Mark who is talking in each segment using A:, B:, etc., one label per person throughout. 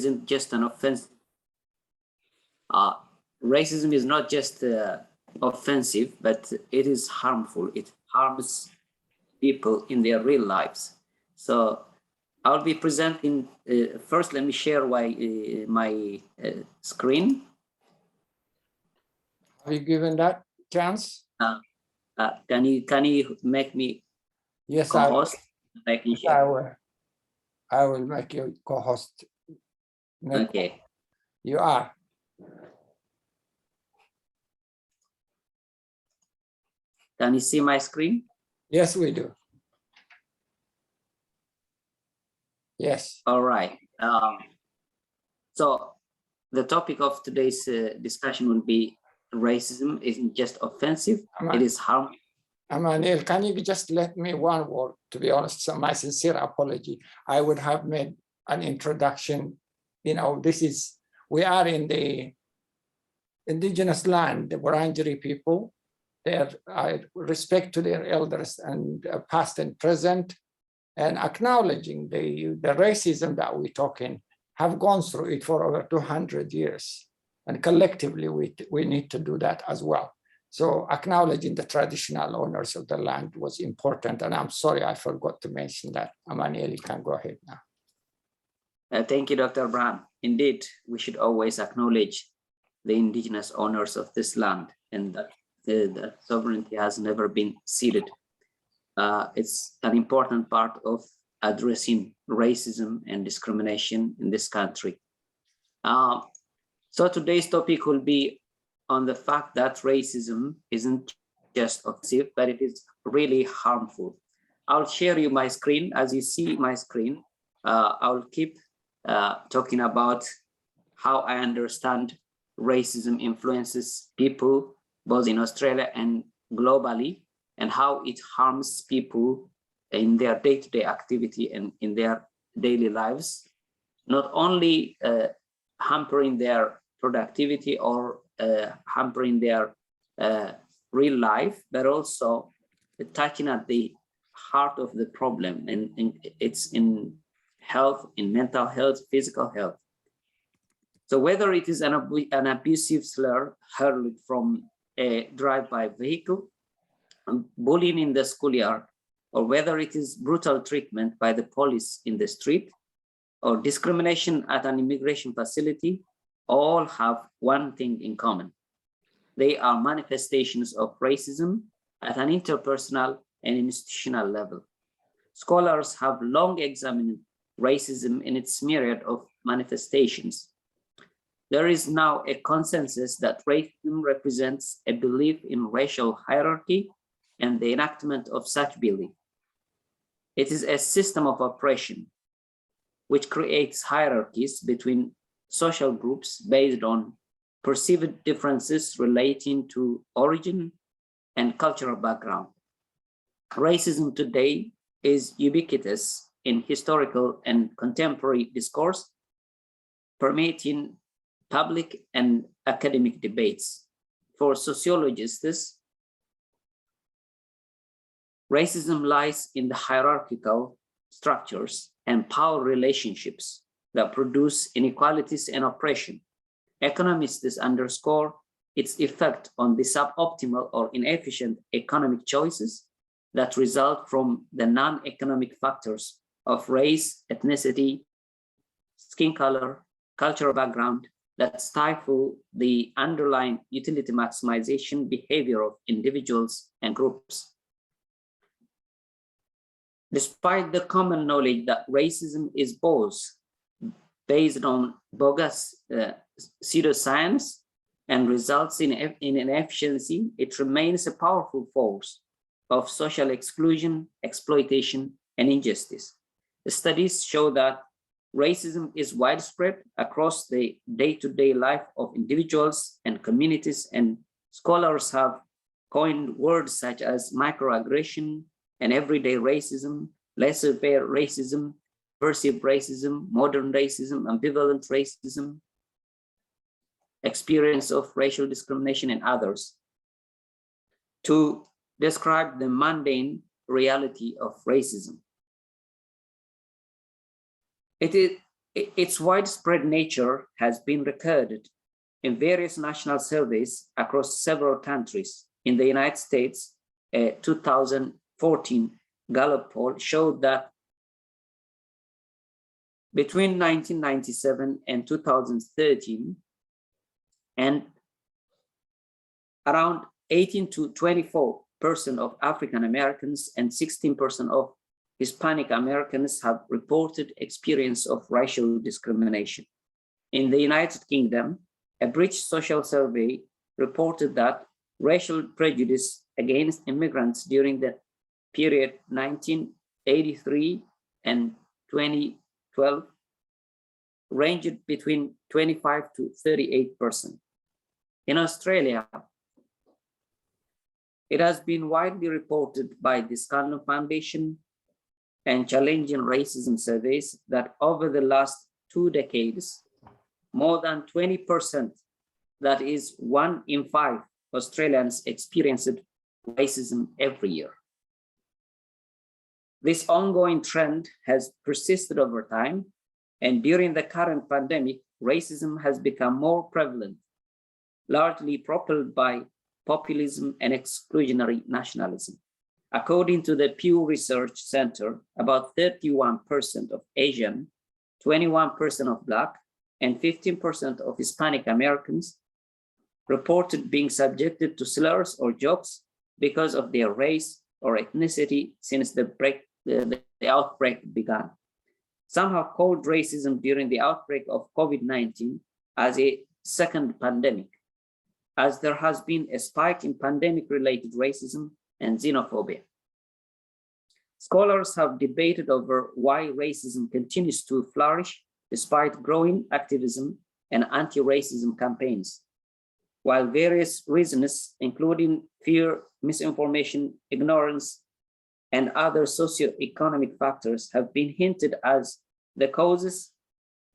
A: isn't just an offense. Racism is not just offensive, but it is harmful. It harms people in their real lives. So I'll be presenting, first let me share my screen.
B: Have you given that chance?
A: Can you make me co-host?
B: I will make you co-host.
A: Okay.
B: You are.
A: Can you see my screen?
B: Yes, we do. Yes.
A: All right. So the topic of today's discussion will be racism isn't just offensive, it is harmful.
B: Emmanuel, can you just let me one word? To be honest, so my sincere apology. I would have made an introduction. You know, we are in the indigenous land, the Wurundjeri people. I respect to their elders and past and present, and acknowledging the racism that we're talking, have gone through it for over 200 years. And collectively, we need to do that as well. So acknowledging the traditional owners of the land was important. And I'm sorry, I forgot to mention that. Emmanuel, you can go ahead now.
A: Thank you, Dr. Brown. Indeed, we should always acknowledge the indigenous owners of this land, and that the sovereignty has never been ceded. It's an important part of addressing racism and discrimination in this country. So today's topic will be on the fact that racism isn't just offensive, but it is really harmful. I'll share you my screen. As you see my screen, I'll keep talking about how I understand racism influences people both in Australia and globally, and how it harms people in their day-to-day activity and in their daily lives, not only hampering their productivity or hampering their real life, but also touching at the heart of the problem, and it's in health, in mental health, physical health. So whether it is an abusive slur hurled from a drive-by vehicle, bullying in the schoolyard, or whether it is brutal treatment by the police in the street, or discrimination at an immigration facility, all have one thing in common. They are manifestations of racism at an interpersonal and institutional level. Scholars have long examined racism in its myriad of manifestations. There is now a consensus that racism represents a belief in racial hierarchy and the enactment of such belief. It is a system of oppression which creates hierarchies between social groups based on perceived differences relating to origin and cultural background. Racism today is ubiquitous in historical and contemporary discourse, permeating public and academic debates. For sociologists, racism lies in the hierarchical structures and power relationships that produce inequalities and oppression. Economists underscore its effect on the suboptimal or inefficient economic choices that result from the non-economic factors of race, ethnicity, skin color, cultural background that stifle the underlying utility maximization behavior of individuals and groups. Despite the common knowledge that racism is both based on bogus pseudoscience and results in inefficiency, it remains a powerful force of social exclusion, exploitation, and injustice. The studies show that racism is widespread across the day-to-day life of individuals and communities, and scholars have coined words such as microaggression and everyday racism, laissez-faire racism, perceived racism, modern racism, ambivalent racism, experience of racial discrimination, and others, to describe the mundane reality of racism. It Its widespread nature has been recorded in various national surveys across several countries. In the United States, a 2014 Gallup poll showed that between 1997 and 2013, and around 18 to 24% of African Americans and 16% of Hispanic Americans have reported experience of racial discrimination. In the United Kingdom, a British social survey reported that racial prejudice against immigrants during the period 1983 and 2012 ranged between 25 to 38%. In Australia, it has been widely reported by the Scanlon Foundation and Challenging Racism surveys that over the last 2 decades, more than 20%, that is 1 in 5 Australians, experienced racism every year. This ongoing trend has persisted over time, and during the current pandemic, racism has become more prevalent, largely propelled by populism and exclusionary nationalism. According to the Pew Research Center, about 31% of Asian, 21% of Black, and 15% of Hispanic Americans reported being subjected to slurs or jokes because of their race or ethnicity since the outbreak began. Some have called racism during the outbreak of COVID-19 as a second pandemic, as there has been a spike in pandemic-related racism and xenophobia. Scholars have debated over why racism continues to flourish despite growing activism and anti-racism campaigns. While various reasons, including fear, misinformation, ignorance, and other socioeconomic factors have been hinted as the causes,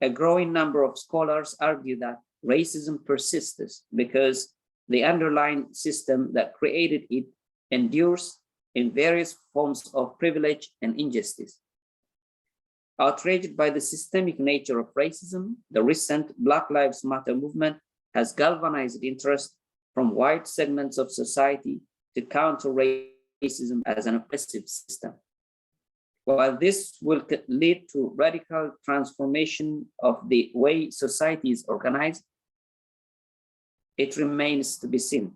A: a growing number of scholars argue that racism persists because the underlying system that created it endures in various forms of privilege and injustice. Outraged by the systemic nature of racism, the recent Black Lives Matter movement has galvanized interest from wide segments of society to counter racism as an oppressive system. While this will lead to radical transformation of the way society is organized, it remains to be seen.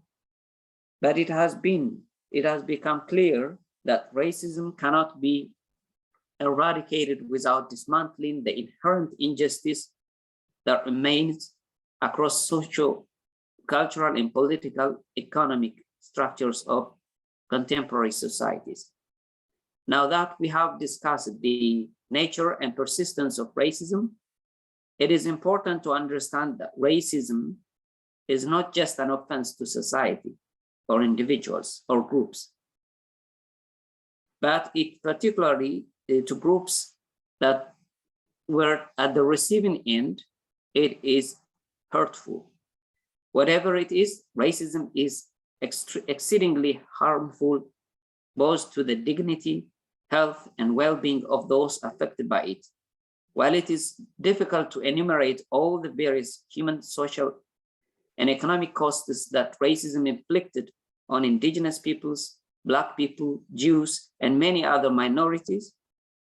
A: But it has become clear that racism cannot be eradicated without dismantling the inherent injustice that remains across social, cultural, and political economic structures of contemporary societies. Now that we have discussed the nature and persistence of racism, it is important to understand that racism is not just an offense to society or individuals or groups, but it particularly to groups that were at the receiving end, it is hurtful. Whatever it is, racism is exceedingly harmful both to the dignity, health, and well-being of those affected by it. While it is difficult to enumerate all the various human, social, and economic costs that racism inflicted on indigenous peoples, Black people, Jews, and many other minorities,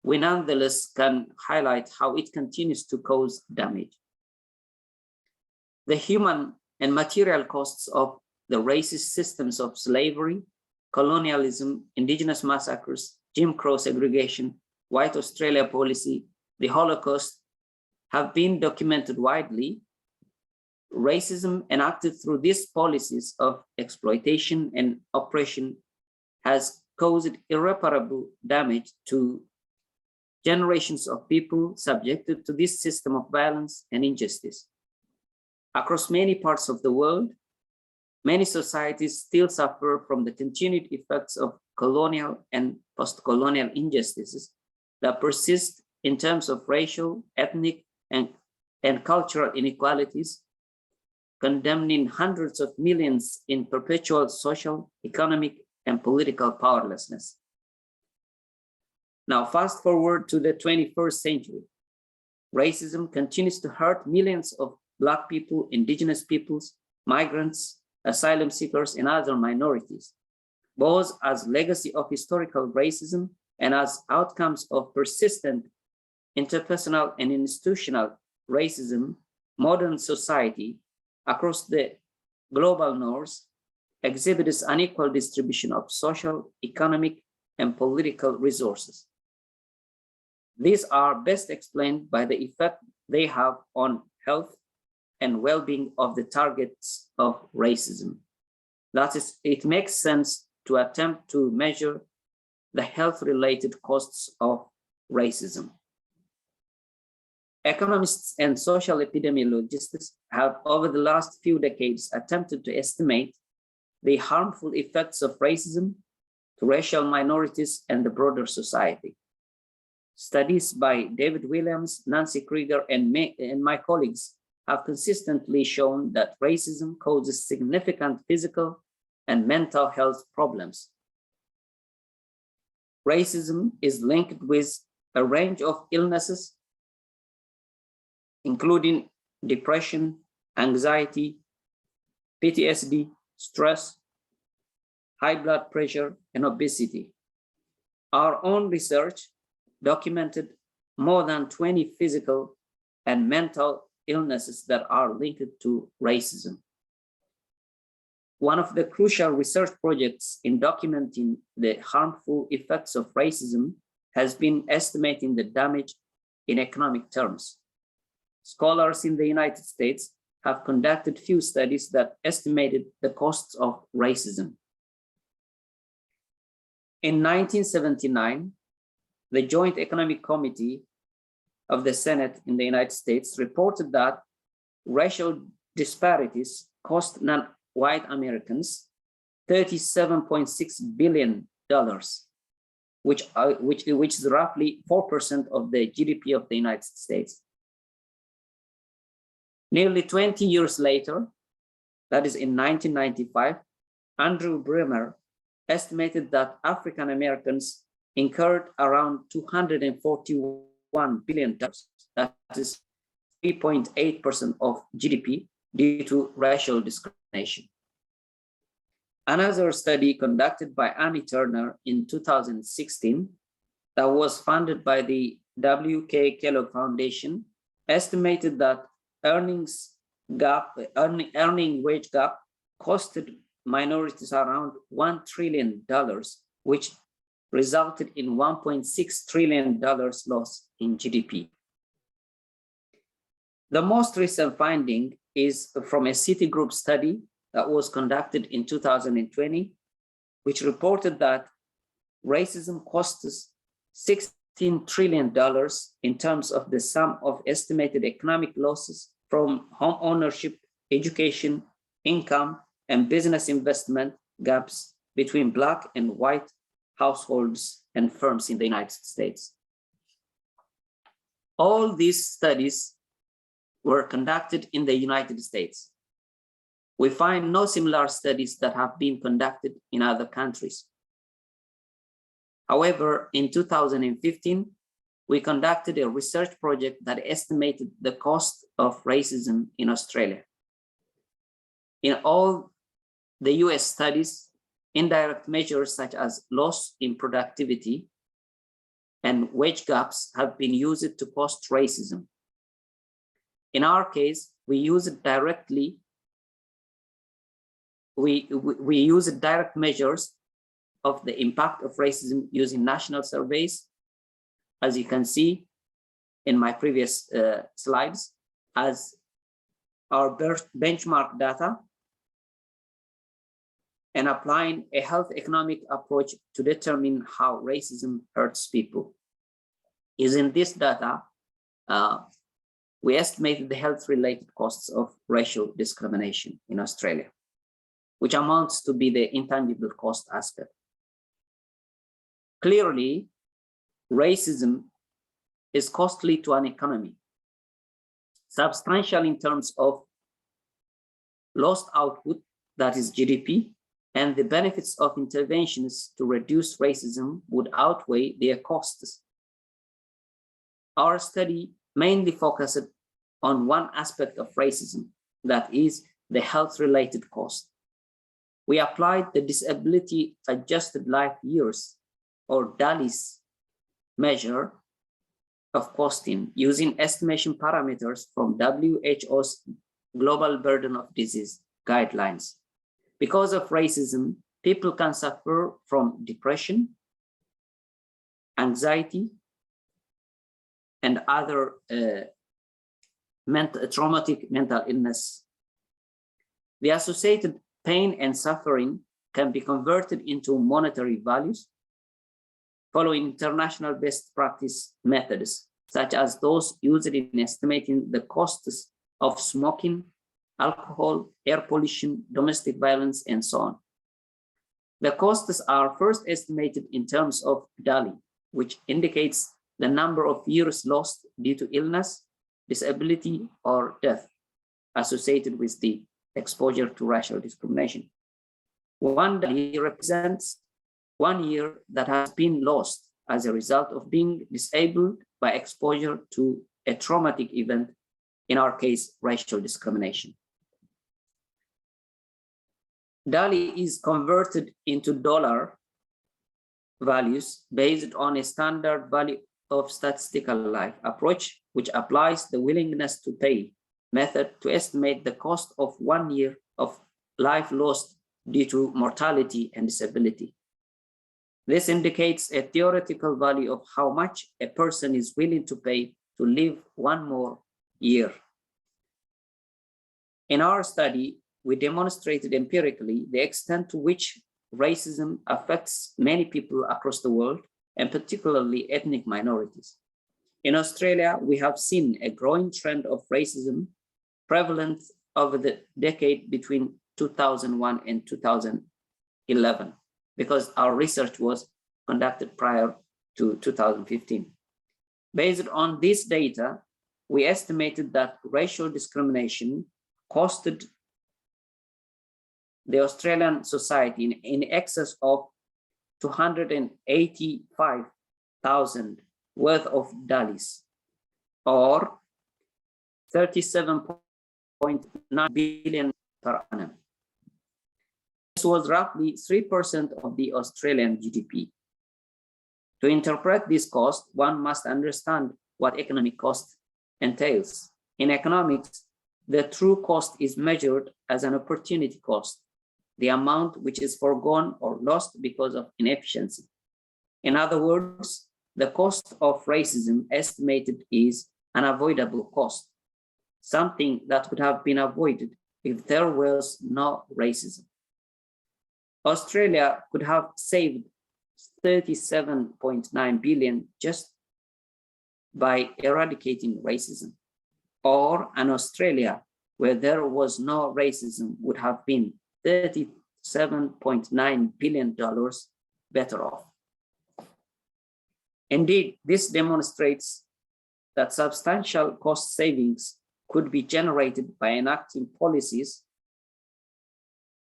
A: we nonetheless can highlight how it continues to cause damage. The human and material costs of the racist systems of slavery, colonialism, indigenous massacres, Jim Crow segregation, White Australia policy, the Holocaust have been documented widely. Racism enacted through these policies of exploitation and oppression has caused irreparable damage to generations of people subjected to this system of violence and injustice. Across many parts of the world, many societies still suffer from the continued effects of colonial and post-colonial injustices that persist in terms of racial, ethnic, and cultural inequalities, condemning hundreds of millions in perpetual social, economic, and political powerlessness. Now, fast forward to the 21st century. racism continues to hurt millions of Black people, indigenous peoples, migrants, asylum seekers, and other minorities, both as legacy of historical racism and as outcomes of persistent interpersonal and institutional racism. Modern society across the global north exhibits unequal distribution of social, economic, and political resources. These are best explained by the effect they have on health and well-being of the targets of racism. That is, it makes sense to attempt to measure the health-related costs of racism. Economists and social epidemiologists have, over the last few decades, attempted to estimate the harmful effects of racism to racial minorities and the broader society. Studies by David Williams, Nancy Krieger, and my colleagues have consistently shown that racism causes significant physical and mental health problems. Racism is linked with a range of illnesses, including depression, anxiety, PTSD, stress, high blood pressure, and obesity. Our own research documented more than 20 physical and mental illnesses that are linked to racism. One of the crucial research projects in documenting the harmful effects of racism has been estimating the damage in economic terms. Scholars in the United States have conducted few studies that estimated the costs of racism. In 1979, the Joint Economic Committee of the Senate in the United States reported that racial disparities cost non-white Americans $37.6 billion, which is roughly 4% of the GDP of the United States. Nearly 20 years later, that is in 1995, Andrew Bremer estimated that African Americans incurred around $241 billion, that is 3.8% of GDP, due to racial discrimination. Another study conducted by Amy Turner in 2016 that was funded by the W.K. Kellogg Foundation estimated that earning wage gap costed minorities around $1 trillion, which resulted in $1.6 trillion loss in GDP. The most recent finding is from a Citigroup study that was conducted in 2020, which reported that racism costs $16 trillion in terms of the sum of estimated economic losses from home ownership, education, income, and business investment gaps between Black and white households and firms in the United States. All these studies were conducted in the United States. We find no similar studies that have been conducted in other countries. However, in 2015, we conducted a research project that estimated the cost of racism in Australia. In all the US studies, indirect measures such as loss in productivity and wage gaps have been used to cost racism. In our case, we use it directly. We use direct measures of the impact of racism using national surveys, as you can see in my previous slides, as our benchmark data, and applying a health economic approach to determine how racism hurts people. Using this data, we estimated the health-related costs of racial discrimination in Australia, which amounts to be the intangible cost aspect. Clearly, racism is costly to an economy, substantial in terms of lost output, that is GDP, and the benefits of interventions to reduce racism would outweigh their costs. Our study mainly focused on one aspect of racism, that is the health-related cost. We applied the disability adjusted life years, or DALY's measure of costing using estimation parameters from WHO's Global Burden of Disease guidelines. Because of racism, people can suffer from depression, anxiety, and other traumatic mental illness. The associated pain and suffering can be converted into monetary values following international best practice methods, such as those used in estimating the costs of smoking, alcohol, air pollution, domestic violence, and so on. The costs are first estimated in terms of DALY, which indicates the number of years lost due to illness, disability, or death associated with the exposure to racial discrimination. One DALY represents 1 year that has been lost as a result of being disabled by exposure to a traumatic event, in our case, racial discrimination. DALY is converted into dollar values based on a standard value of statistical life approach, which applies the willingness to pay method to estimate the cost of 1 year of life lost due to mortality and disability. This indicates a theoretical value of how much a person is willing to pay to live 1 more year. In our study, we demonstrated empirically the extent to which racism affects many people across the world, and particularly ethnic minorities. In Australia, we have seen a growing trend of racism prevalent over the decade between 2001 and 2011, because our research was conducted prior to 2015. Based on this data, we estimated that racial discrimination costed the Australian society in excess of 285,000 worth of DALYs, or 37.9 billion per annum. This was roughly 3% of the Australian GDP. To interpret this cost, one must understand what economic cost entails. In economics, the true cost is measured as an opportunity cost, the amount which is foregone or lost because of inefficiency. In other words, the cost of racism estimated is an avoidable cost, something that could have been avoided if there was no racism. Australia could have saved 37.9 billion just by eradicating racism, or an Australia where there was no racism would have been $37.9 billion better off. Indeed, this demonstrates that substantial cost savings could be generated by enacting policies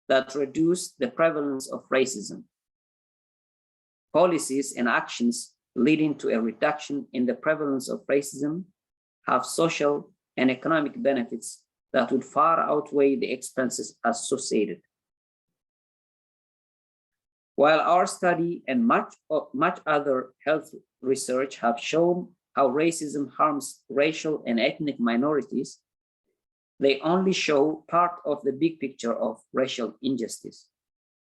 A: that reduce the prevalence of racism. Policies and actions leading to a reduction in the prevalence of racism have social and economic benefits that would far outweigh the expenses associated. While our study and much other health research have shown how racism harms racial and ethnic minorities, they only show part of the big picture of racial injustice.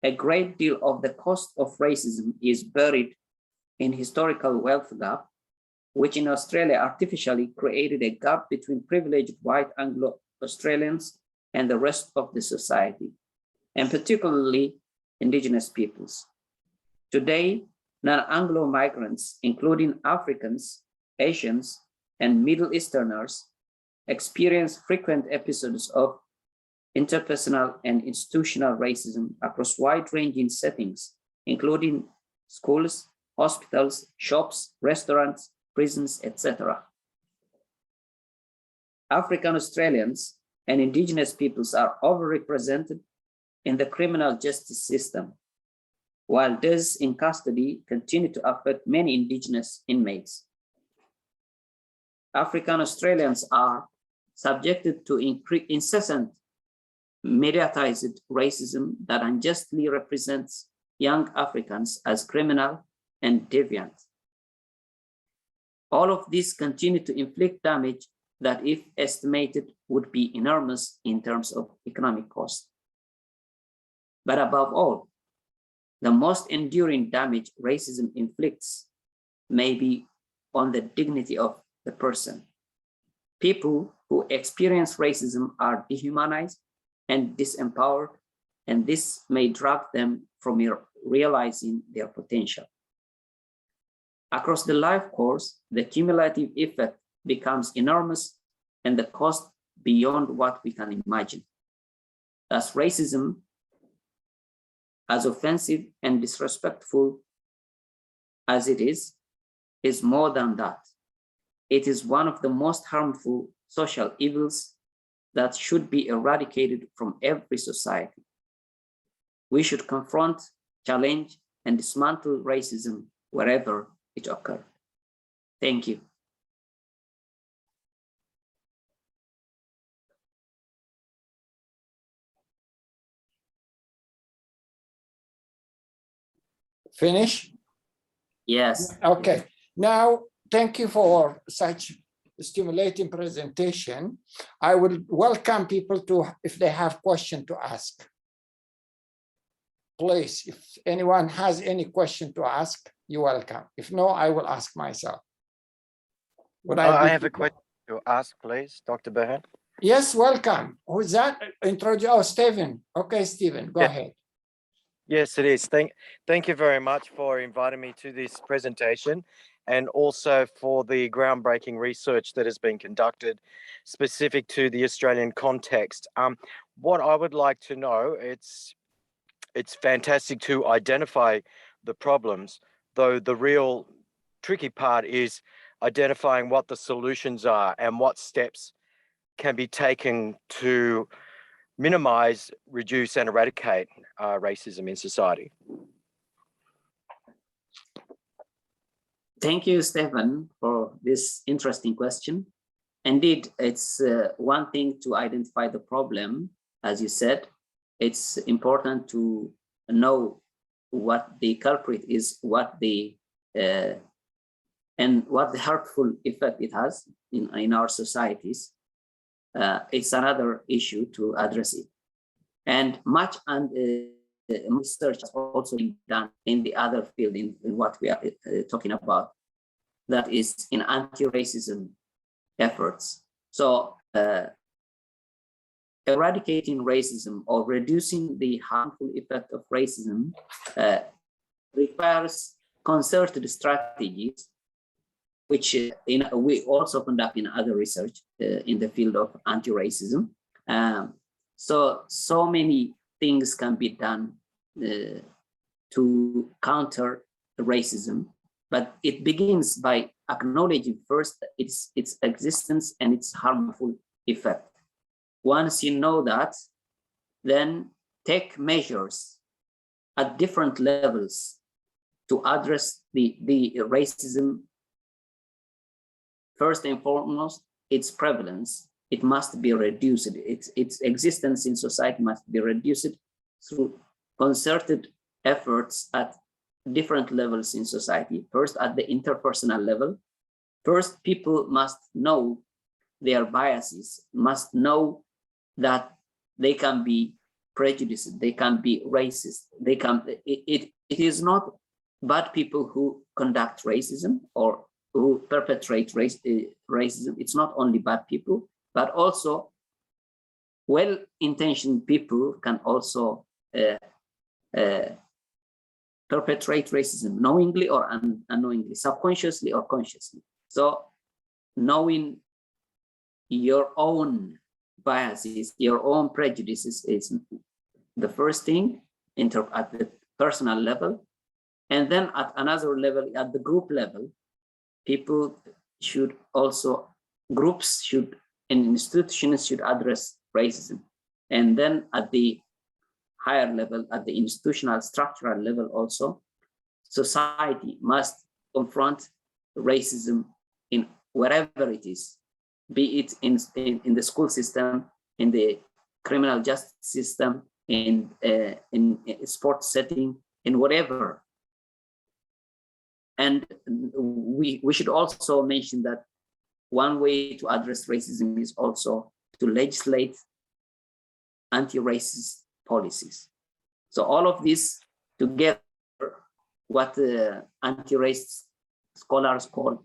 A: A great deal of the cost of racism is buried in historical wealth gap, which in Australia artificially created a gap between privileged white Anglo-Australians and the rest of the society, and particularly Indigenous peoples. Today, non-Anglo migrants, including Africans, Asians, and Middle Easterners, experience frequent episodes of interpersonal and institutional racism across wide-ranging settings, including schools, hospitals, shops, restaurants, prisons, etc. African Australians and Indigenous peoples are overrepresented in the criminal justice system, while deaths in custody continue to affect many Indigenous inmates. African Australians are subjected to incessant mediatized racism that unjustly represents young Africans as criminal and deviant. All of this continue to inflict damage that, if estimated, would be enormous in terms of economic cost. But above all, the most enduring damage racism inflicts may be on the dignity of the person. People who experience racism are dehumanized and disempowered, and this may drag them from realizing their potential. Across the life course, the cumulative effect becomes enormous and the cost beyond what we can imagine. Thus, racism, as offensive and disrespectful as it is more than that. It is one of the most harmful social evils that should be eradicated from every society. We should confront, challenge, and dismantle racism wherever it occurs. Thank you.
B: Finish?
A: Yes.
B: Okay. Now, thank you for such stimulating presentation. I will welcome people to, if they have question to ask. Please, if anyone has any question to ask, you're welcome. If no, I will ask myself.
C: I have a question to ask, please, Dr. Berhan.
B: Yes, welcome. Who's that? Introduce. Oh, Stephen. Okay, Stephen, go ahead.
C: Yes, it is. Thank you very much for inviting me to this presentation, and also for the groundbreaking research that has been conducted specific to the Australian context. What I would like to know, it's fantastic to identify the problems, though the real tricky part is identifying what the solutions are and what steps can be taken to minimize, reduce, and eradicate racism in society.
A: Thank you, Stephen, for this interesting question. Indeed, it's one thing to identify the problem. As you said, it's important to know what the culprit is, and what the hurtful effect it has in our societies. It's another issue to address it. And much research has also been done in the other field in what we are talking about, that is in anti-racism efforts. So eradicating racism or reducing the harmful effect of racism requires concerted strategies, which we also conduct in other research in the field of anti-racism. So many things can be done to counter racism, but it begins by acknowledging first its existence and its harmful effect. Once you know that, then take measures at different levels to address the racism. First and foremost, its prevalence. It must be reduced. Its existence in society must be reduced through concerted efforts at different levels in society. First, at the interpersonal level. First, people must know their biases, must know that they can be prejudiced, they can be racist. It is not bad people who conduct racism or who perpetrate racism. It's not only bad people, but also well-intentioned people can also perpetrate racism knowingly or unknowingly, subconsciously or consciously. So knowing your own biases, your own prejudices is the first thing at the personal level. And then at another level, at the group level, people should also, groups should, and institutions should address racism. And then at the higher level, at the institutional structural level also, society must confront racism in wherever it is, be it in the school system, in the criminal justice system, in a sports setting, in whatever. And we should also mention that one way to address racism is also to legislate anti-racist policies. So all of this together, what anti-racist scholars call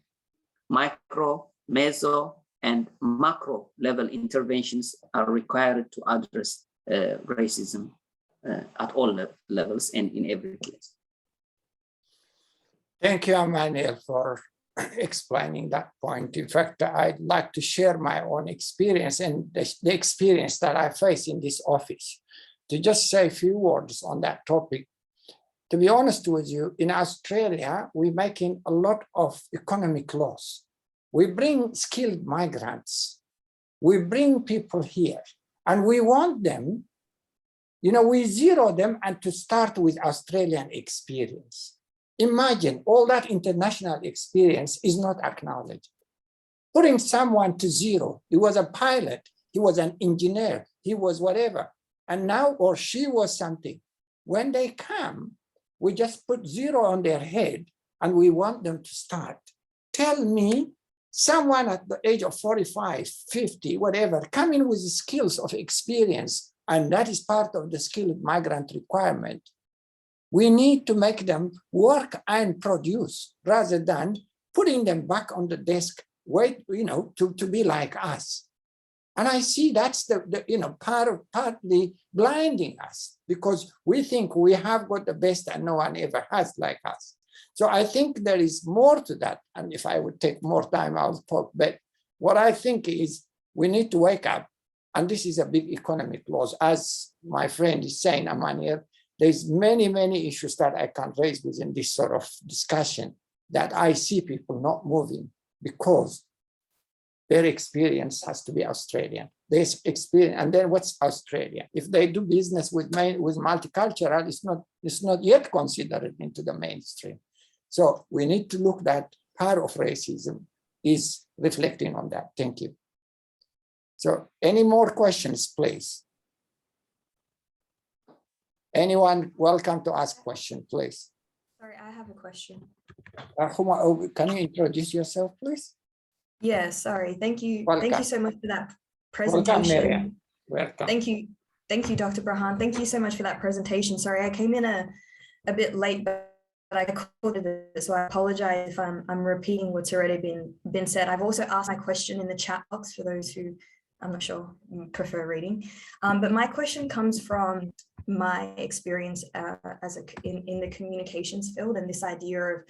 A: micro, meso, and macro level interventions are required to address racism at all levels and in every place.
B: Thank you, Emmanuel, for explaining that point. In fact, I'd like to share my own experience and the experience that I face in this office. To just say a few words on that topic. To be honest with you, in Australia, we're making a lot of economic loss. We bring skilled migrants. We bring people here and we want them, we zero them and to start with Australian experience. Imagine all that international experience is not acknowledged. Putting someone to zero, he was a pilot, he was an engineer, he was whatever, and now, or she was something. When they come, we just put zero on their head and we want them to start. Tell me, someone at the age of 45, 50, whatever, coming with the skills of experience, and that is part of the skilled migrant requirement. We need to make them work and produce rather than putting them back on the desk, wait, to be like us. And I see that's partly blinding us because we think we have got the best and no one ever has like us. So I think there is more to that. And if I would take more time, I'll talk. But what I think is we need to wake up. And this is a big economic loss. As my friend is saying, Emmanuel, there's many, many issues that I can raise within this sort of discussion that I see people not moving because their experience has to be Australian. There's experience, and then what's Australia? If they do business with multicultural, it's not yet considered into the mainstream. So we need to look that part of racism is reflecting on that. Thank you. So any more questions, please? Anyone welcome to ask question, please?
D: Sorry, I have a question.
B: Can you introduce yourself, please?
D: Yeah, sorry. Thank you.
B: Welcome.
D: Thank you so much for that
B: Welcome,
D: presentation.
B: Miriam. Welcome.
D: Thank you. Thank you, Dr. Brahan. Thank you so much for that presentation. Sorry, I came in a bit late, but I called it, so I apologize if I'm repeating what's already been said. I've also asked my question in the chat box for those who, I'm not sure, prefer reading. But my question comes from my experience in the communications field and this idea of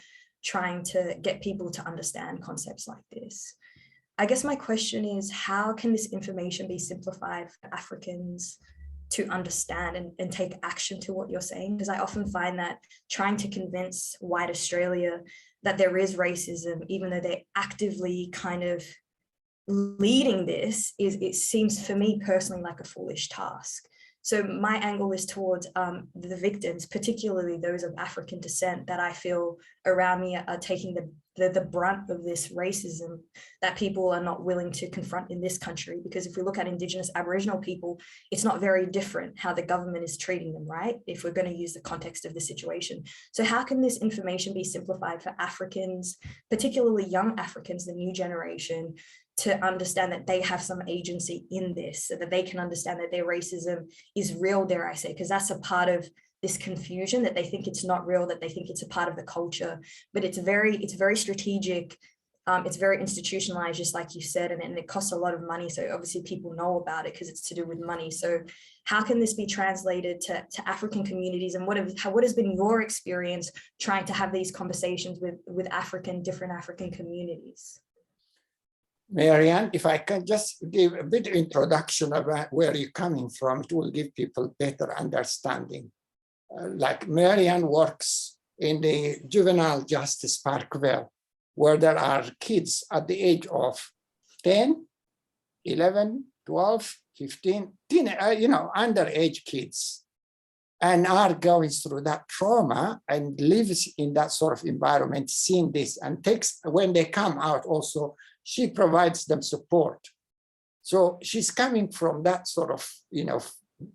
D: trying to get people to understand concepts like this. I guess my question is, how can this information be simplified for Africans to understand and take action to what you're saying? Because I often find that trying to convince white Australia that there is racism, even though they're actively kind of leading this, it seems for me personally like a foolish task. So my angle is towards the victims, particularly those of African descent that I feel around me are taking the brunt of this racism that people are not willing to confront in this country. Because if we look at Indigenous Aboriginal people, it's not very different how the government is treating them, right? If we're going to use the context of the situation. So how can this information be simplified for Africans, particularly young Africans, the new generation, to understand that they have some agency in this, so that they can understand that their racism is real, dare I say, because that's a part of this confusion, that they think it's not real, that they think it's a part of the culture, but it's very strategic, it's very institutionalized, just like you said, and it costs a lot of money. So obviously people know about it because it's to do with money. So how can this be translated to African communities, and what has been your experience trying to have these conversations with different African communities?
B: Marianne, if I can just give a bit of introduction about where you're coming from, it will give people better understanding. Like Marianne works in the Juvenile Justice Parkville, where there are kids at the age of 10, 11, 12, 15, underage kids, and are going through that trauma and lives in that sort of environment, seeing this, and when they come out also she provides them support. So she's coming from that sort of,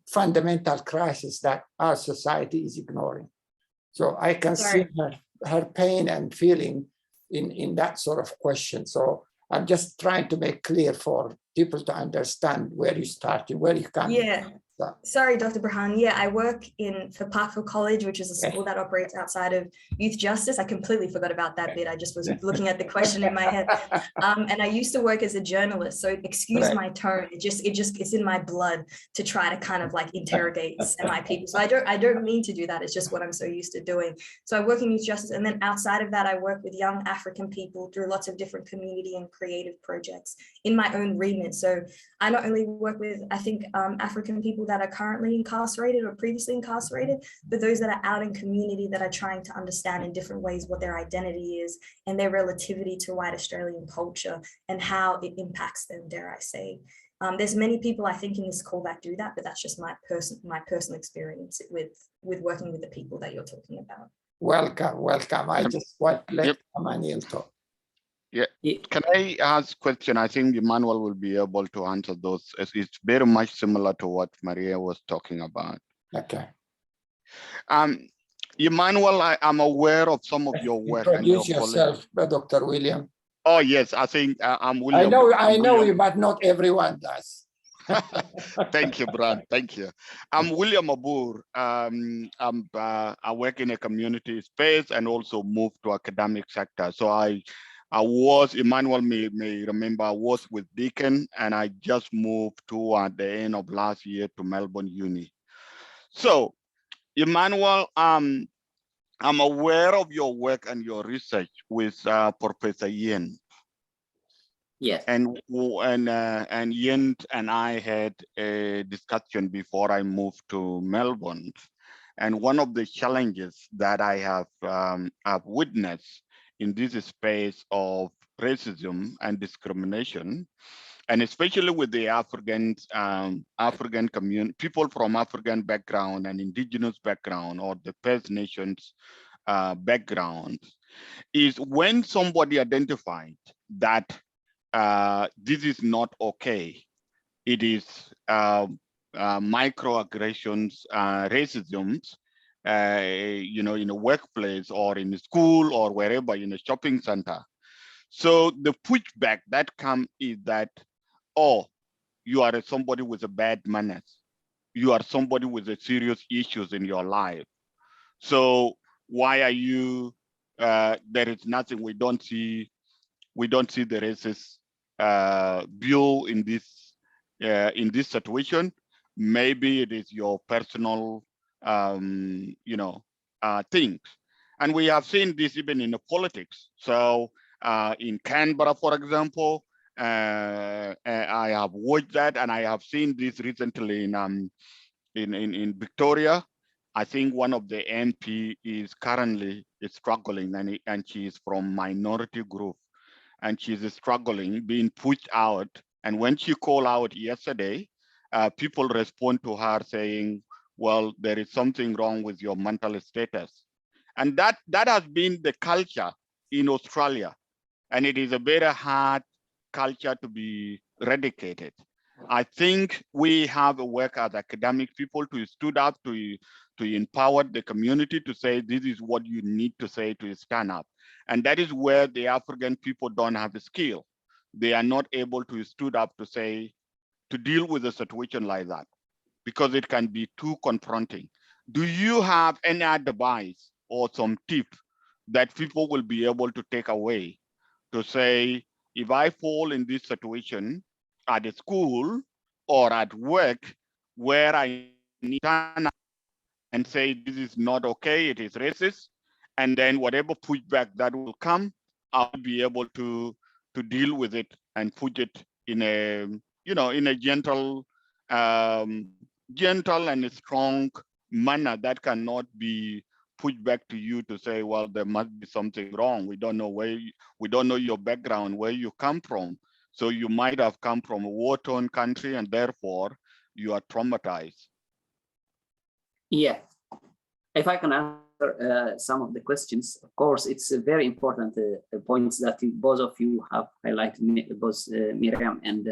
B: fundamental crisis that our society is ignoring. So I can see her pain and feeling in that sort of question. So I'm just trying to make clear for people to understand where you started, where you come.
D: Yeah. Sorry, Dr. Burhan. Yeah, I work for Parkville College, which is a school that operates outside of youth justice. I completely forgot about that bit. I just was looking at the question in my head. And I used to work as a journalist, so excuse my tone. It's in my blood to try to kind of like interrogate semi people. So I don't mean to do that. It's just what I'm so used to doing. So I work in youth justice, and then outside of that, I work with young African people through lots of different community and creative projects in my own remit. So I not only work with, I think, African people that are currently incarcerated or previously incarcerated, but those that are out in community that are trying to understand in different ways what their identity is and their relativity to white Australian culture and how it impacts them, dare I say. There's many people I think in this call that do that, but that's just my personal experience with working with the people that you're talking about.
B: Welcome. I just want to let Emmanuel talk.
E: Yeah. Can I ask a question? I think Emmanuel will be able to answer those. It's very much similar to what Maria was talking about.
B: Okay.
E: Emmanuel, I'm aware of some of your work.
B: Introduce yourself, Dr. William.
E: Oh, yes. I think I'm William.
B: I know you, but not everyone does.
E: Thank you, Brad. Thank you. I'm William Abur. I work in a community space and also moved to academic sector. So Emmanuel may remember, I was with Deakin and I just moved at the end of last year to Melbourne Uni. So, Emmanuel, I'm aware of your work and your research with Professor Yen.
A: Yes.
E: And Yen and I had a discussion before I moved to Melbourne. And one of the challenges that I have witnessed in this space of racism and discrimination, and especially with the African community, people from African background and indigenous background or the First Nations background, is when somebody identified that this is not okay. It is microaggressions, racism, in a workplace or in a school or wherever, in a shopping center. So the pushback that comes is that, oh, you are somebody with a bad manners. You are somebody with a serious issues in your life. So why are you, there is nothing, we don't see the racist view in this situation. Maybe it is your personal things. And we have seen this even in the politics. So in Canberra, for example, I have watched that, and I have seen this recently in Victoria. I think one of the MP is currently struggling, and she is from minority group, and she's struggling, being pushed out. And when she called out yesterday, people respond to her saying, well, there is something wrong with your mental status. And that has been the culture in Australia. And it is a very hard culture to be eradicated. I think we have a work as academic people to stood up to empower the community to say, this is what you need to say to stand up. And that is where the African people don't have the skill. They are not able to stood up to say, to deal with a situation like that, because it can be too confronting. Do you have any advice or some tips that people will be able to take away to say, if I fall in this situation at a school or at work where I need to stand up and say, this is not okay, it is racist, and then whatever pushback that will come, I'll be able to deal with it and put it in a, in a gentle and a strong manner that cannot be pushed back to you to say, well, there must be something wrong. We don't know we don't know your background, where you come from. So you might have come from a war-torn country and therefore you are traumatized.
A: Yeah, if I can answer some of the questions. Of course, it's a very important points that both of you have highlighted, both Miriam and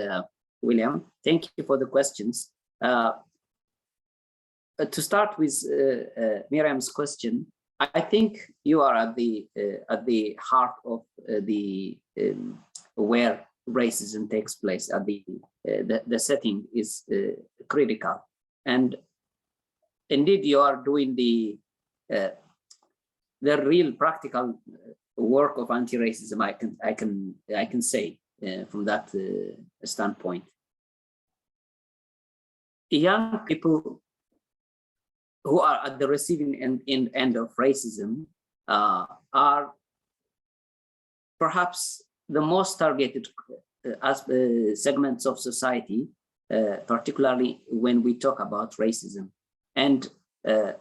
A: William. Thank you for the questions. To start with Miriam's question, I think you are at the heart of where racism takes place. At the setting is critical, and indeed you are doing the real practical work of anti-racism. I can say from that standpoint. Young people who are at the receiving end of racism are perhaps the most targeted segments of society, particularly when we talk about racism. And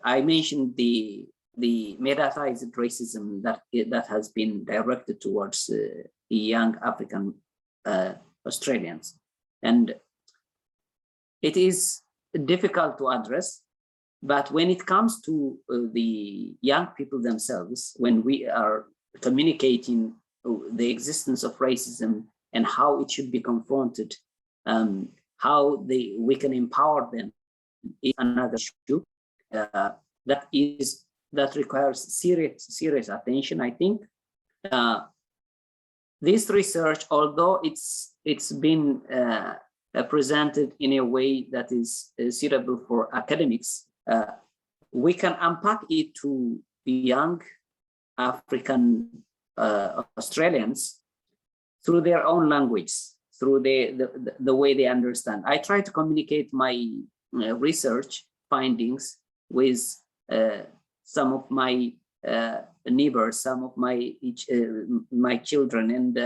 A: I mentioned the mediatized racism that has been directed towards young African Australians, and it is difficult to address. But when it comes to the young people themselves, when we are communicating the existence of racism and how it should be confronted, how we can empower them is another issue that requires serious attention. I think this research, although it's been presented in a way that is suitable for academics, we can unpack it to young African Australians through their own language, through the way they understand. I try to communicate my research findings with some of my neighbors, some of my children, and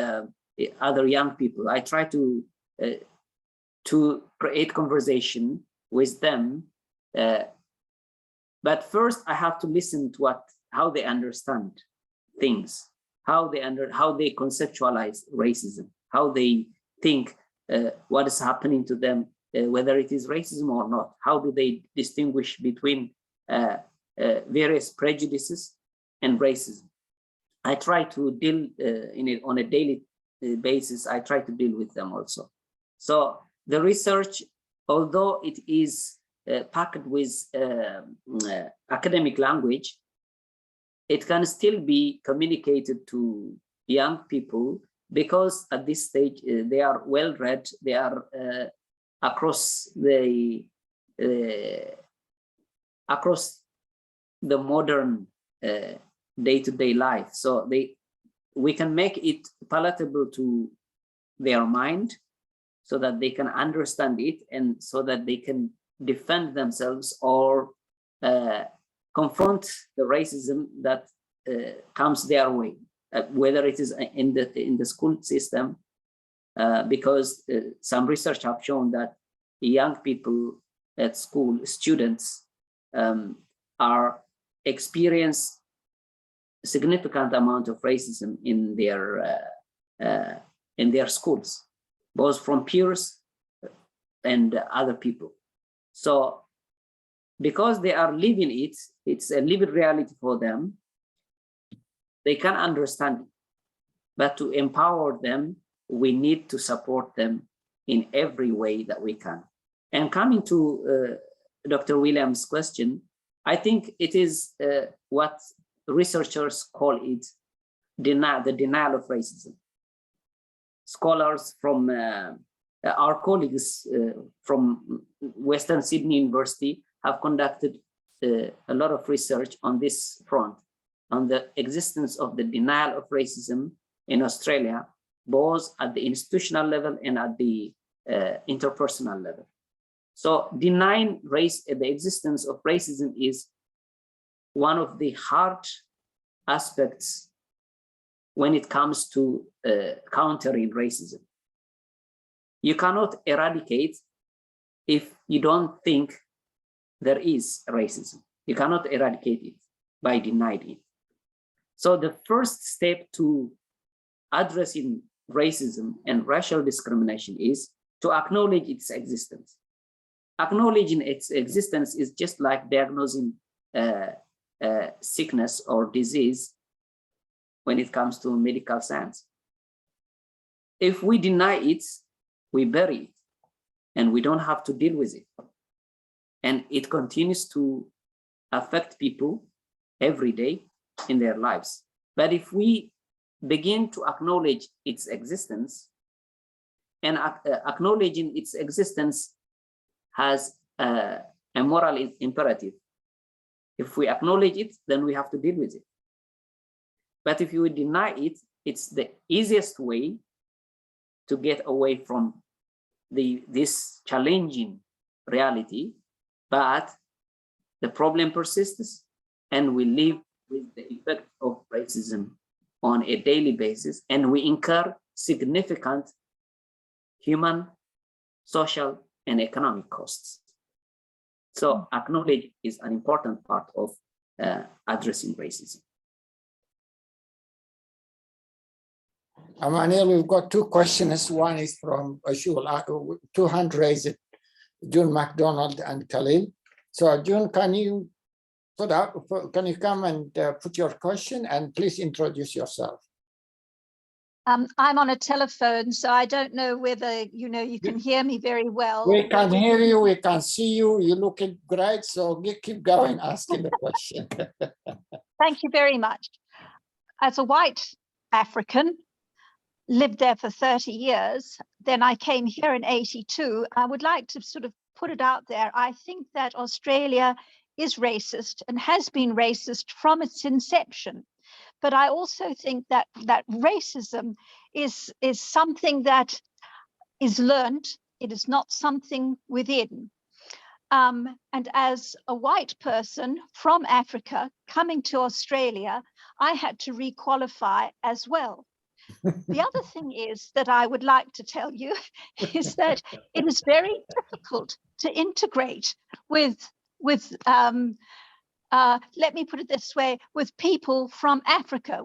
A: other young people. I try to create conversation with them. But first, I have to listen to how they understand things, how they conceptualize racism, how they think what is happening to them, whether it is racism or not. How do they distinguish between various prejudices and racism? I try to deal on a daily basis. I try to deal with them also. So the research, although it is packed with academic language, it can still be communicated to young people because at this stage they are well read. They are across the modern day-to-day life. So we can make it palatable to their mind so that they can understand it and so that they can defend themselves or confront the racism that comes their way, whether it is in the school system, because some research have shown that young people at school, students, are experience significant amount of racism in their schools, both from peers and other people. So because they are living it, it's a living reality for them, they can understand it. But to empower them, we need to support them in every way that we can. And coming to Dr. Williams' question, I think it is what researchers call it the denial of racism. Scholars from our colleagues from Western Sydney University have conducted a lot of research on this front, on the existence of the denial of racism in Australia, both at the institutional level and at the interpersonal level. So denying the existence of racism is one of the hard aspects when it comes to countering racism. You cannot eradicate if you don't think there is racism. You cannot eradicate it by denying it. So the first step to addressing racism and racial discrimination is to acknowledge its existence. Acknowledging its existence is just like diagnosing sickness or disease when it comes to medical science. If we deny it, we bury it, and we don't have to deal with it. And it continues to affect people every day in their lives. But if we begin to acknowledge its existence, and acknowledging its existence has a moral imperative. If we acknowledge it, then we have to deal with it. But if you deny it, it's the easiest way to get away from this challenging reality, but the problem persists, and we live with the effect of racism on a daily basis, and we incur significant human, social, and economic costs. So acknowledge is an important part of addressing racism.
B: Emmanuel, we've got two questions. One is from Ashul, 200 raised, June McDonald and Khalil. So June, can you come and put your question, and please introduce yourself.
F: I'm on a telephone, so I don't know whether you can hear me very well.
B: We can hear you, we can see you, you're looking great, so keep going asking the question.
F: Thank you very much. As a white African, lived there for 30 years, then I came here in '82. I would like to sort of put it out there. I think that Australia is racist and has been racist from its inception. But I also think that racism is something that is learned. It is not something within. And as a white person from Africa coming to Australia, I had to requalify as well. The other thing is that I would like to tell you is that it is very difficult to integrate with let me put it this way, with people from Africa,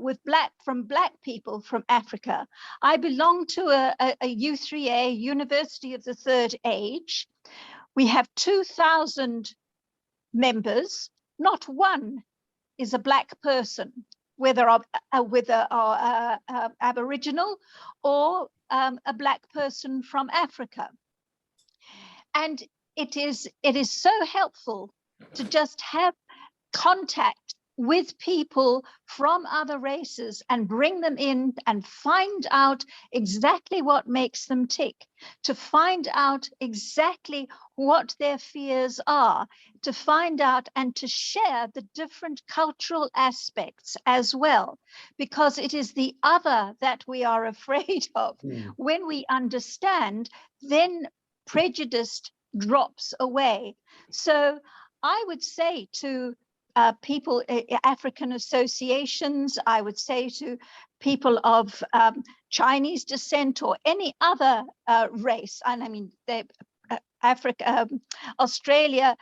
F: from Black people from Africa. I belong to a U3A, University of the Third Age. We have 2,000 members. Not one is a Black person, whether Aboriginal or a Black person from Africa. And it is so helpful to just have contact with people from other races and bring them in and find out exactly what makes them tick, to find out exactly what their fears are, to find out and to share the different cultural aspects as well, because it is the other that we are afraid of. When we understand, then prejudice drops away. So I would say to people, African associations, I would say to people of Chinese descent or any other race, and I mean, Australia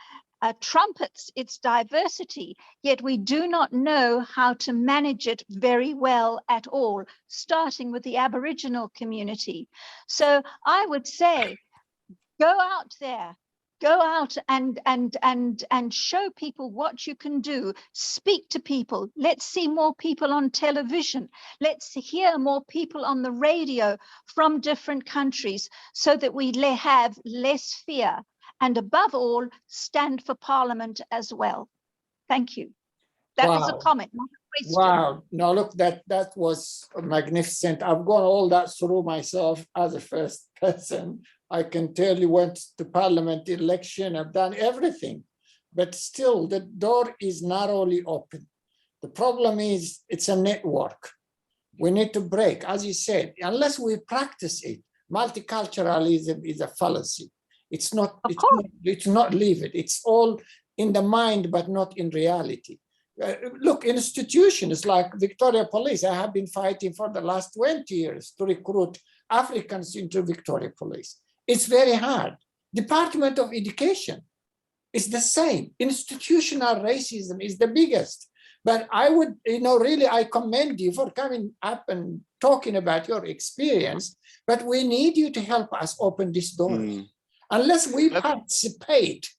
F: trumpets its diversity, yet we do not know how to manage it very well at all, starting with the Aboriginal community. So I would say, go out there. Go out and show people what you can do. Speak to people. Let's see more people on television. Let's hear more people on the radio from different countries so that we have less fear. And above all, stand for Parliament as well. Thank you. That was a comment, not a question.
B: Wow. No, look, that was magnificent. I've gone all that through myself as a first person. I can tell you, went to Parliament election, I've done everything, but still the door is narrowly open. The problem is it's a network. We need to break, as you said, unless we practice it. Multiculturalism is a fallacy. It's not live it. It's all in the mind, but not in reality. Look, institutions like Victoria Police, I have been fighting for the last 20 years to recruit Africans into Victoria Police. It's very hard. Department of Education is the same. Institutional racism is the biggest. But I would, really, I commend you for coming up and talking about your experience, but we need you to help us open this door. Unless we participate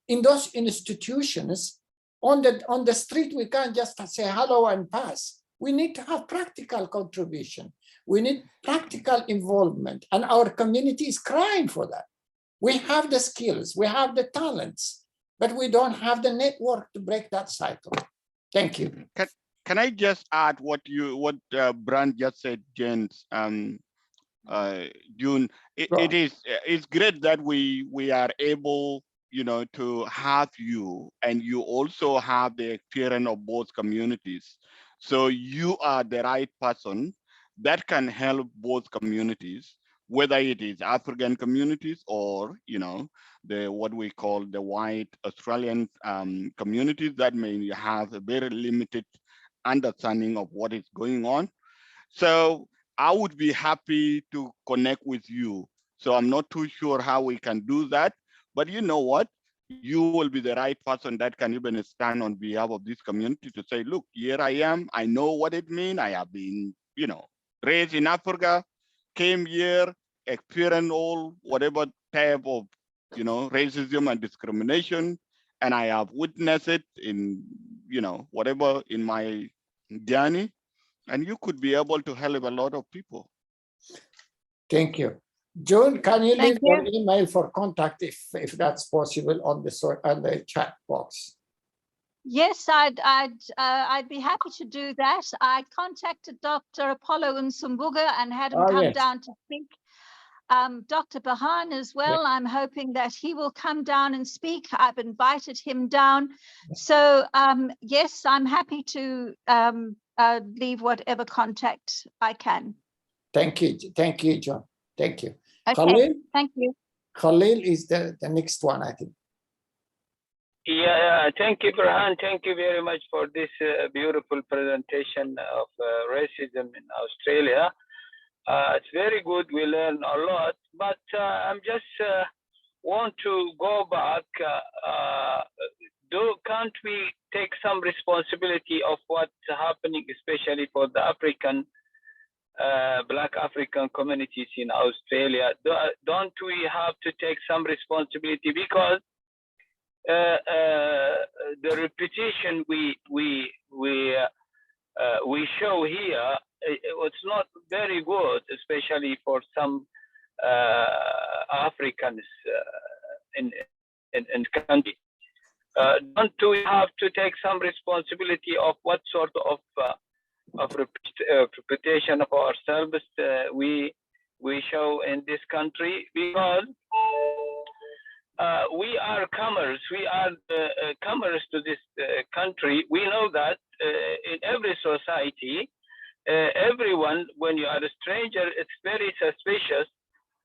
B: in those institutions, On the street, we can't just say hello and pass. We need to have practical contribution. We need practical involvement, and our community is crying for that. We have the skills, we have the talents, but we don't have the network to break that cycle. Thank you.
E: Can I just add what Brand just said, James? June,
B: Sure.
E: it's great that we are able, to have you, and you also have the experience of both communities. So you are the right person that can help both communities, whether it is African communities or, what we call the white Australian communities that may have a very limited understanding of what is going on. So I would be happy to connect with you. So I'm not too sure how we can do that, but you know what? You will be the right person that can even stand on behalf of this community to say, look, here I am. I know what it means. I have been, raised in Africa, came here, experienced all whatever type of, racism and discrimination. And I have witnessed it in, whatever in my journey. And you could be able to help a lot of people.
B: Thank you. June, can you
F: Thank
B: leave your email for contact if that's possible on the chat box?
F: Yes, I'd be happy to do that. I contacted Dr. Apollo Nsumbuga and had him come
B: yes.
F: down to speak. Dr. Bahan as well.
B: Yeah.
F: I'm hoping that he will come down and speak. I've invited him down. So yes, I'm happy to leave whatever contact I can.
B: Thank you, John. Thank you.
F: Okay,
B: Khalil,
F: thank you.
B: Khalil is the next one, I think.
G: Yeah, thank you, Farhan. Thank you very much for this beautiful presentation of racism in Australia. It's very good. We learn a lot, but I'm just want to go back. Can't we take some responsibility of what's happening, especially for the African, Black African communities in Australia? Don't we have to take some responsibility, because the reputation we show here, it's not very good, especially for some Africans in country. Don't we have to take some responsibility of what sort of reputation of ourselves we show in this country? Because we are comers. We are comers to this country. We know that in every society, everyone, when you are a stranger, it's very suspicious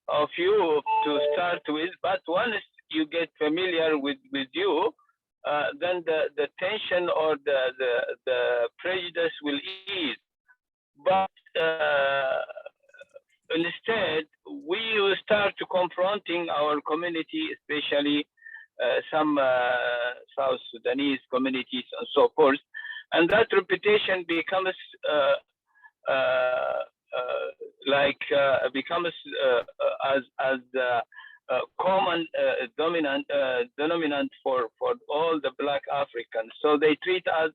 G: of you to start with. But once you get familiar with you, then the tension or the prejudice will ease. But instead, we will start to confronting our community, especially some South Sudanese communities and so forth, and that reputation becomes as common dominant for all the Black Africans. So they treat us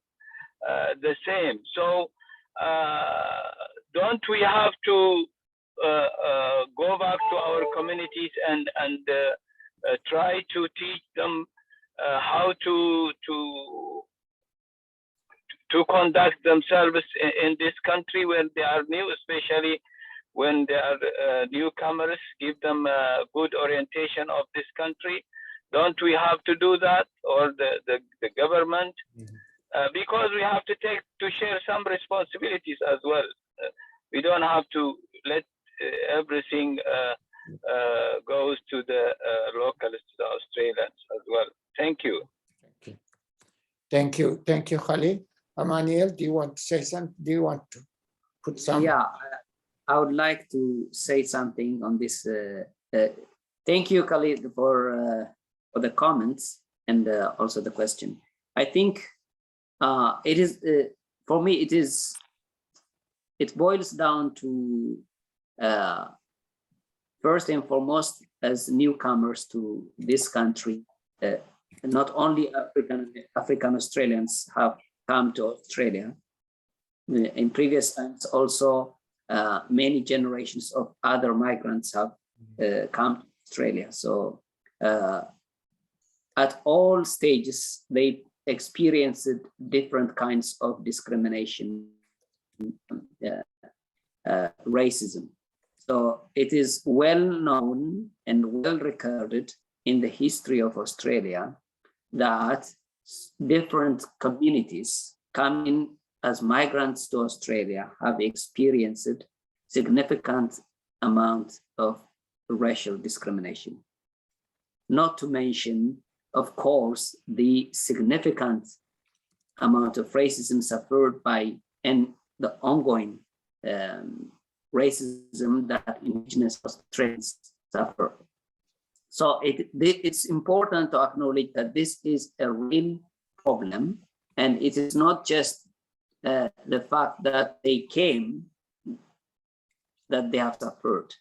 G: the same. So don't we have to go back to our communities and try to teach them how to conduct themselves in this country when they are new, especially when they are newcomers, give them a good orientation of this country? Don't we have to do that, or the government? Because we have to share some responsibilities as well. We don't have to let everything goes to the locals, to the Australians as well. Thank you.
B: Thank you, Khalil. Emmanuel, do you want to say something? Do you want to put some?
A: Yeah, I would like to say something on this. Thank you, Khalid, for the comments and also the question. I think it is, for me, it boils down to, first and foremost, as newcomers to this country, not only African Australians have come to Australia. In previous times, also many generations of other migrants have come to Australia. So at all stages, they experienced different kinds of discrimination, racism. So it is well known and well recorded in the history of Australia that different communities coming as migrants to Australia have experienced significant amount of racial discrimination. Not to mention, of course, the significant amount of racism suffered by and the ongoing racism that Indigenous Australians suffer. So it's important to acknowledge that this is a real problem, and it is not just the fact that they came that they have suffered.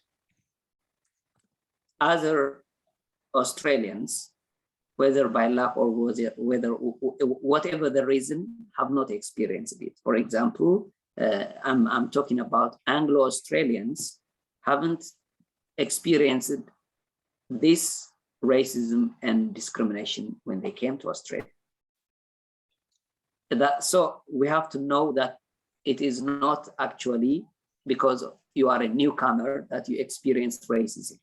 A: Other Australians, whether by luck or whatever the reason, have not experienced it. For example, I'm talking about Anglo-Australians haven't experienced this racism and discrimination when they came to Australia. So we have to know that it is not actually because you are a newcomer that you experienced racism.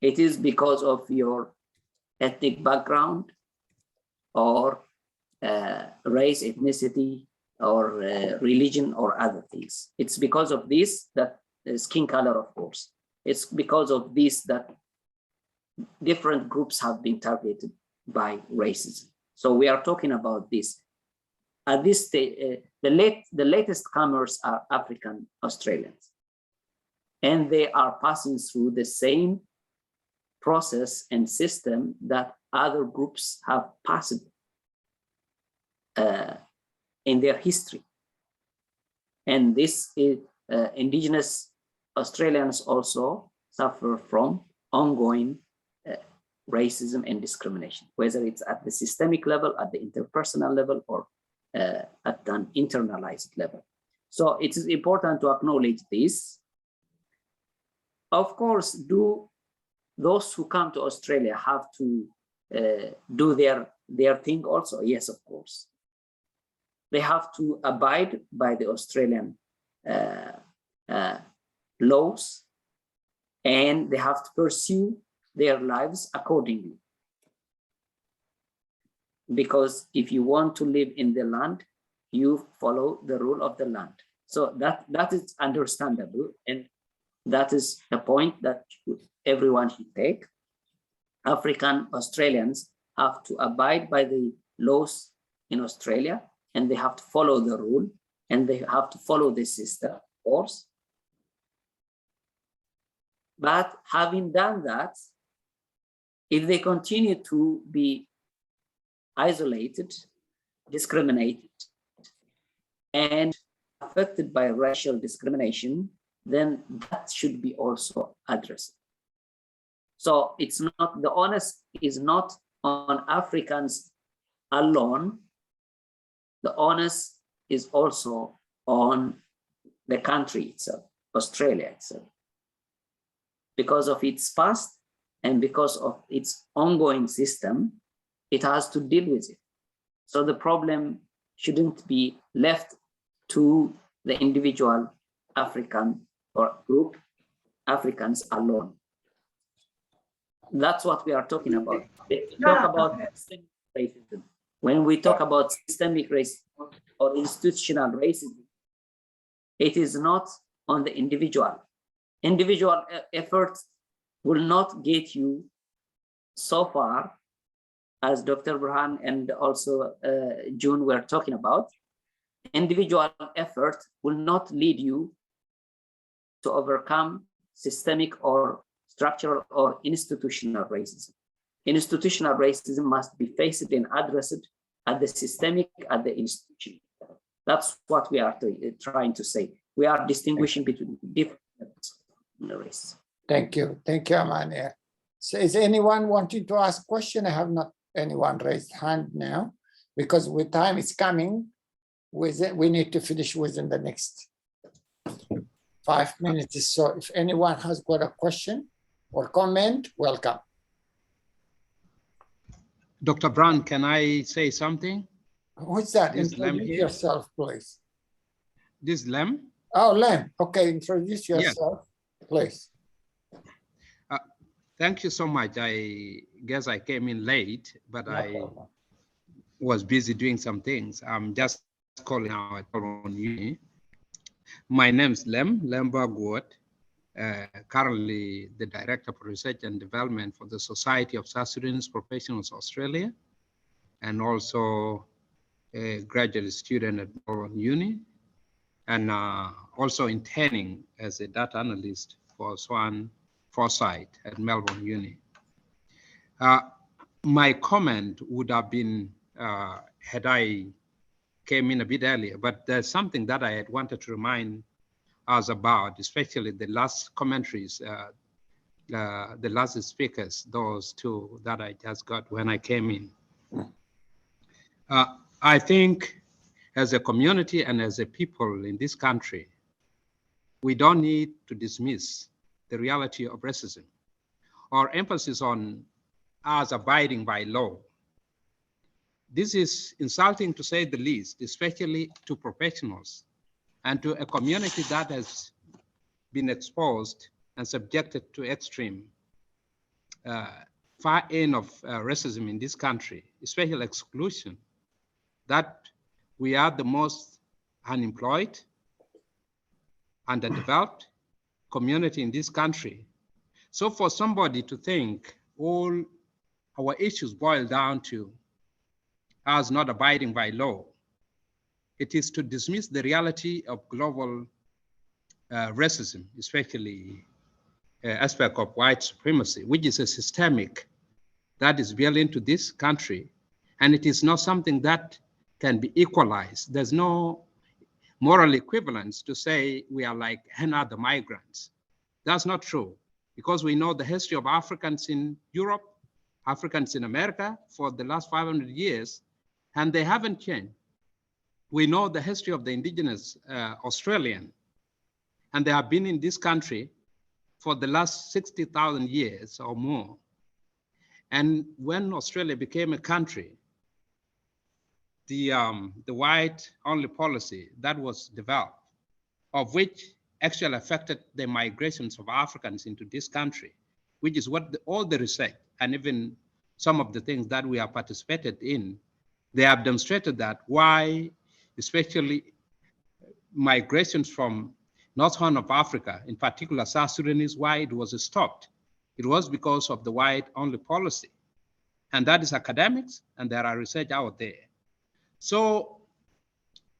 A: It is because of your ethnic background or race, ethnicity, or religion or other things. It's because of this that skin color, of course. It's because of this that different groups have been targeted by racism. So we are talking about this. At this stage, the latest comers are African Australians, and they are passing through the same process and system that other groups have passed in their history. And this is Indigenous Australians also suffer from ongoing racism and discrimination, whether it's at the systemic level, at the interpersonal level, or at an internalized level. So it is important to acknowledge this. Of course, those who come to Australia have to do their thing also? Yes, of course. They have to abide by the Australian laws, and they have to pursue their lives accordingly. Because if you want to live in the land, you follow the rule of the land. So that is understandable, and that is a point that everyone should take. African Australians have to abide by the laws in Australia, and they have to follow the rule, and they have to follow the system, of course. But having done that, if they continue to be isolated, discriminated, and affected by racial discrimination, then that should be also addressed. So it's not, the onus is not on Africans alone. The onus is also on the country itself, Australia itself, because of its past and because of its ongoing system. It has to deal with it. So the problem shouldn't be left to the individual African or group Africans alone. That's what we are talking about. We talk about systemic racism. When we talk about systemic racism or institutional racism, it is not on the individual. Individual efforts will not get you so far, as Dr. Burhan and also June were talking about. Individual effort will not lead you to overcome systemic or structural or institutional racism. Institutional racism must be faced and addressed at the systemic, at the institution. That's what we are trying to say. We are distinguishing between different races.
B: Thank you, Amania. So is anyone wanting to ask a question? I have not anyone raised hand now, because with time is coming, we need to finish within the next 5 minutes. So if anyone has got a question or comment, welcome.
H: Dr. Brown, can I say something?
B: Who's that?
H: Is Lem
B: Introduce
H: here?
B: yourself, please.
H: This Lem?
B: Oh, Len. Okay, introduce yourself, please.
H: Thank you so much. I guess I came in late, but
B: No
H: I
B: problem.
H: was busy doing some things. I'm just calling out on you. My name is Lem Bagwot, currently the Director for Research and Development for the Society of South Sudanese Professionals Australia, and also a graduate student at Melbourne Uni, and also interning as a data analyst for Swan Foresight at Melbourne Uni. My comment would have been had I came in a bit earlier, but there's something that I had wanted to remind us about, especially the last commentaries, the last speakers, those two that I just got when I came in. I think as a community and as a people in this country, we don't need to dismiss the reality of racism or emphasis on us abiding by law. This is insulting to say the least, especially to professionals and to a community that has been exposed and subjected to extreme far end of racism in this country, especially exclusion, that we are the most unemployed, underdeveloped community in this country. So for somebody to think all our issues boil down to us not abiding by law, it is to dismiss the reality of global racism, especially aspect of white supremacy, which is a systemic that is built into this country. And it is not something that can be equalized. There's no moral equivalence to say we are like any other migrants. That's not true, because we know the history of Africans in Europe, Africans in America for the last 500 years, and they haven't changed. We know the history of the indigenous Australian, and they have been in this country for the last 60,000 years or more. And when Australia became a country, the white-only policy that was developed, of which actually affected the migrations of Africans into this country, which is what all the research and even some of the things that we have participated in, they have demonstrated that why, especially migrations from North Horn of Africa, in particular South Sudanese, why it was stopped. It was because of the white-only policy. And that is academics, and there are research out there. So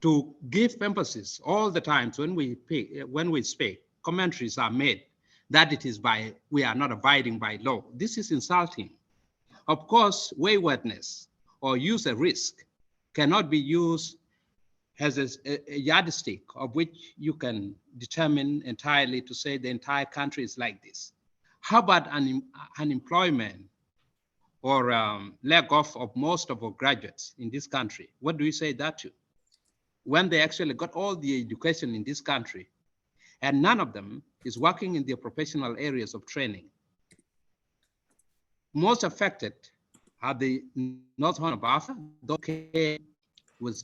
H: to give emphasis all the times when we speak, commentaries are made that it is by, we are not abiding by law. This is insulting. Of course, waywardness or user risk cannot be used as a yardstick of which you can determine entirely to say the entire country is like this. How about unemployment or lack of most of our graduates in this country? What do you say that to? When they actually got all the education in this country and none of them is working in their professional areas of training. Most affected are the North Horn of Africa, those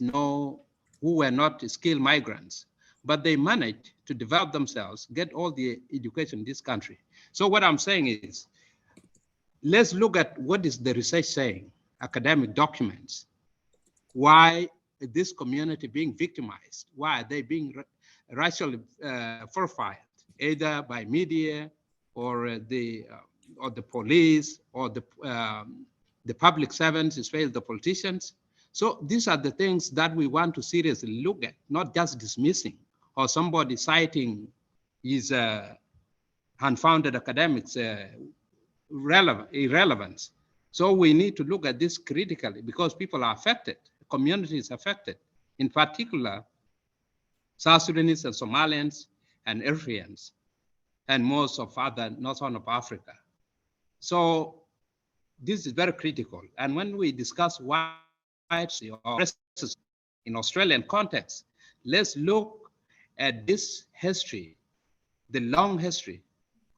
H: who were not skilled migrants, but they managed to develop themselves, get all the education in this country. So what I'm saying is, let's look at what is the research saying, academic documents. Why is this community being victimized? Why are they being racially profiled, either by media or the police or the public servants, especially the politicians? So these are the things that we want to seriously look at, not just dismissing or somebody citing his unfounded academics irrelevance. So we need to look at this critically because people are affected, communities affected, in particular, South Sudanese and Somalians and Eritreans, and most of other North Horn of Africa. So this is very critical. And when we discuss white or racism in Australian context, let's look at this history, the long history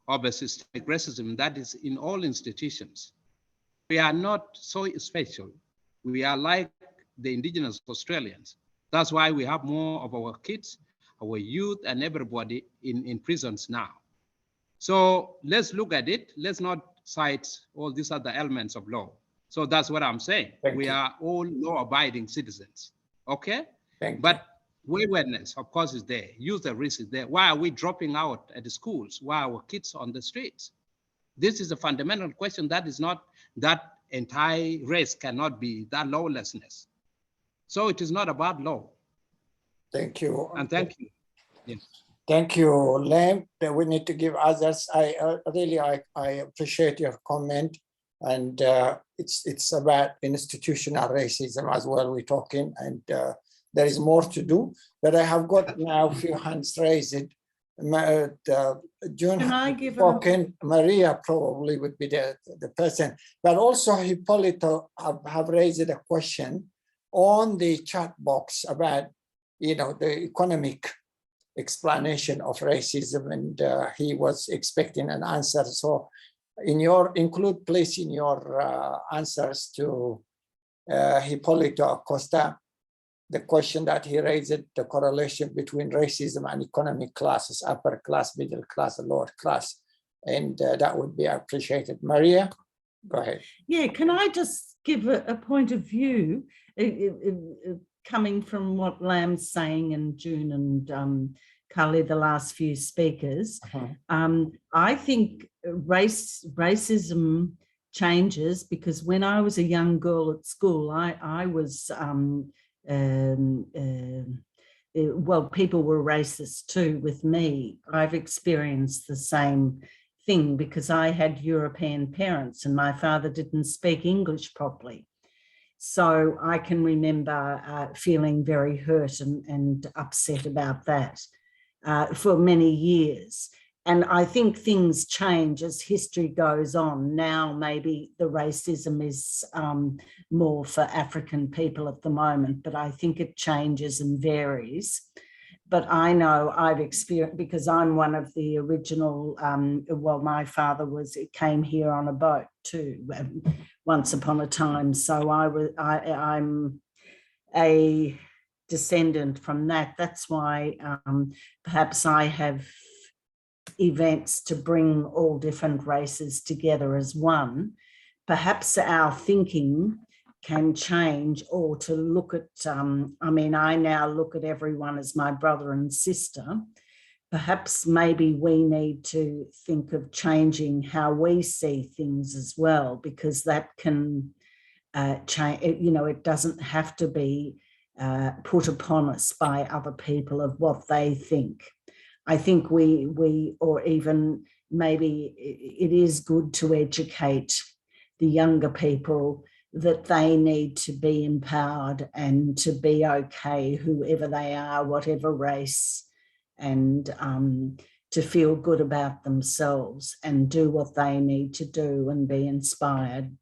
H: of a systemic racism that is in all institutions. We are not so special. We are like the indigenous Australians. That's why we have more of our kids, our youth, and everybody in prisons now. So let's look at it. Let's not cite all these other elements of law. So that's what I'm saying. We are all law-abiding citizens, okay? But waywardness, of course, is there. User risk is there. Why are we dropping out at the schools? Why are our kids on the streets? This is a fundamental question that is not, that entire race cannot be that lawlessness. So it is not about law.
B: Thank you.
H: And thank you. Yes.
B: Thank you, Lem. We need to give others. I appreciate your comment, and it's about institutional racism as well. We're talking, and there is more to do. But I have got now a few hands raised. June,
I: Can I give
B: spoken, Maria probably would be the person, but also Hipólito have raised a question on the chat box about, you know, the economic explanation of racism, and he was expecting an answer. So include please in your answers to Hipólito Acosta, the question that he raised, the correlation between racism and economic classes, upper class, middle class, and lower class. And that would be appreciated. Maria, go ahead.
I: Yeah, can I just give a point of view coming from what Lam's saying, and June and Kali, the last few speakers. I think racism changes because when I was a young girl at school, I was well, people were racist too with me. I've experienced the same thing because I had European parents and my father didn't speak English properly. So I can remember feeling very hurt and upset about that for many years. And I think things change as history goes on. Now, maybe the racism is more for African people at the moment, but I think it changes and varies. But I know I've experienced, because I'm one of the original, well, my father came here on a boat too, once upon a time. So I'm a descendant from that. That's why perhaps I have events to bring all different races together as one. Perhaps our thinking can change, or to look at, I mean, I now look at everyone as my brother and sister. Perhaps maybe we need to think of changing how we see things as well, because that can change, you know, it doesn't have to be put upon us by other people of what they think. I think we, or even maybe it is good to educate the younger people that they need to be empowered and to be okay, whoever they are, whatever race, and to feel good about themselves and do what they need to do and be inspired.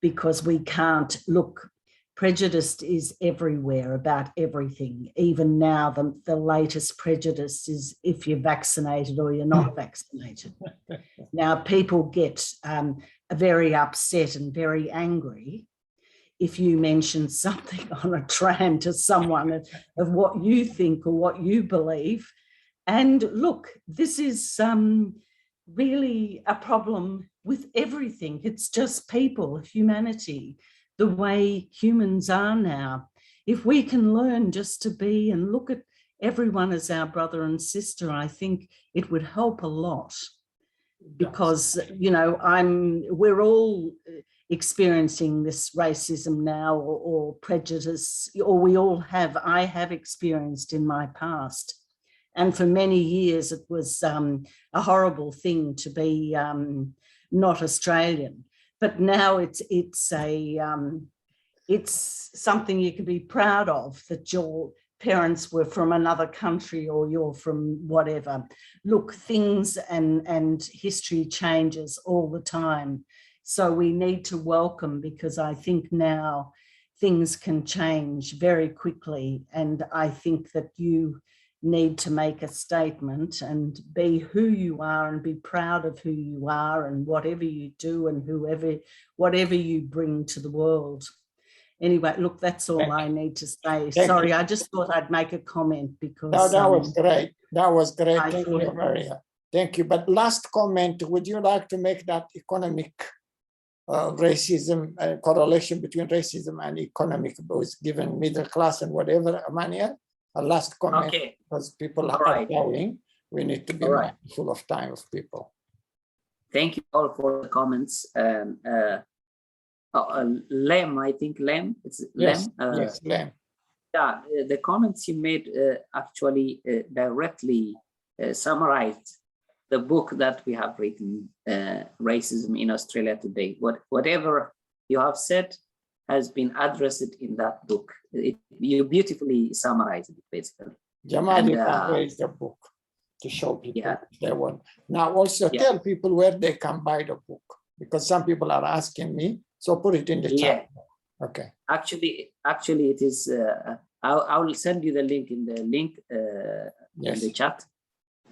I: Because we can't look, prejudice is everywhere about everything. Even now, the latest prejudice is if you're vaccinated or you're not vaccinated. Now, people get very upset and very angry if you mention something on a tram to someone of what you think or what you believe. And look, this is really a problem with everything. It's just people, humanity, the way humans are now. If we can learn just to be and look at everyone as our brother and sister, I think it would help a lot. Because, you know, we're all experiencing this racism now, or prejudice, or I have experienced in my past. And for many years, it was a horrible thing to be not Australian. But now it's something you can be proud of, that your parents were from another country or you're from whatever. Look, things and history changes all the time. So we need to welcome, because I think now things can change very quickly. And I think that you need to make a statement and be who you are and be proud of who you are and whatever you do and whatever you bring to the world. Anyway, look, that's all I need to say. Sorry, I just thought I'd make a comment because
B: No, that was great. That was great.
I: I
B: Thank
I: thought
B: you,
I: it
B: Maria. Thank you. But last comment, would you like to make that economic racism, correlation between racism and economic, both given middle class and whatever, Emmanuel? A last comment,
A: Okay.
B: because people
A: All
B: are
A: right.
B: going. We need to be
A: All right.
B: mindful of time of people.
A: Thank you all for the comments. Lem, I think Lem, it's
B: Yes,
A: Lem.
B: yes, Lem.
A: Yeah, the comments you made actually directly summarized the book that we have written, Racism in Australia Today. Whatever you have said has been addressed in that book. You beautifully summarized it, basically.
B: Jamal, you can raise the book to show people if they want. Now also tell people where they can buy the book, because some people are asking me, so put it in the chat. Okay.
A: Actually, it is, I will send you the link in the in the chat.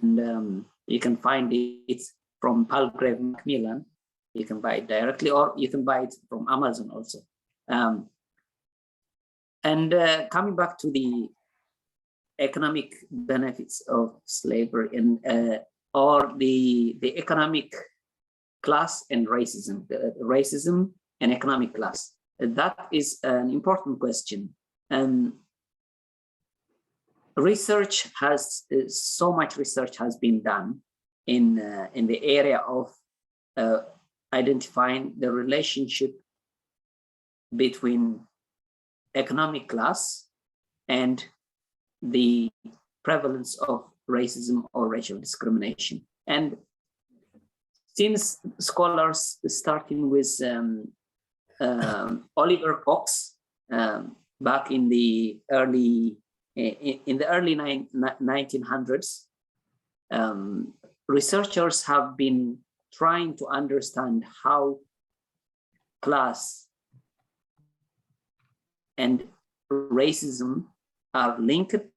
A: And you can find it from Palgrave Macmillan. You can buy it directly, or you can buy it from Amazon also. Coming back to the economic benefits of slavery and or the economic class and racism, racism and economic class. That is an important question. Research has, so much research has been done in the area of identifying the relationship between economic class and the prevalence of racism or racial discrimination. And since scholars starting with Oliver Cox back in the early 1900s, researchers have been trying to understand how class and racism are linked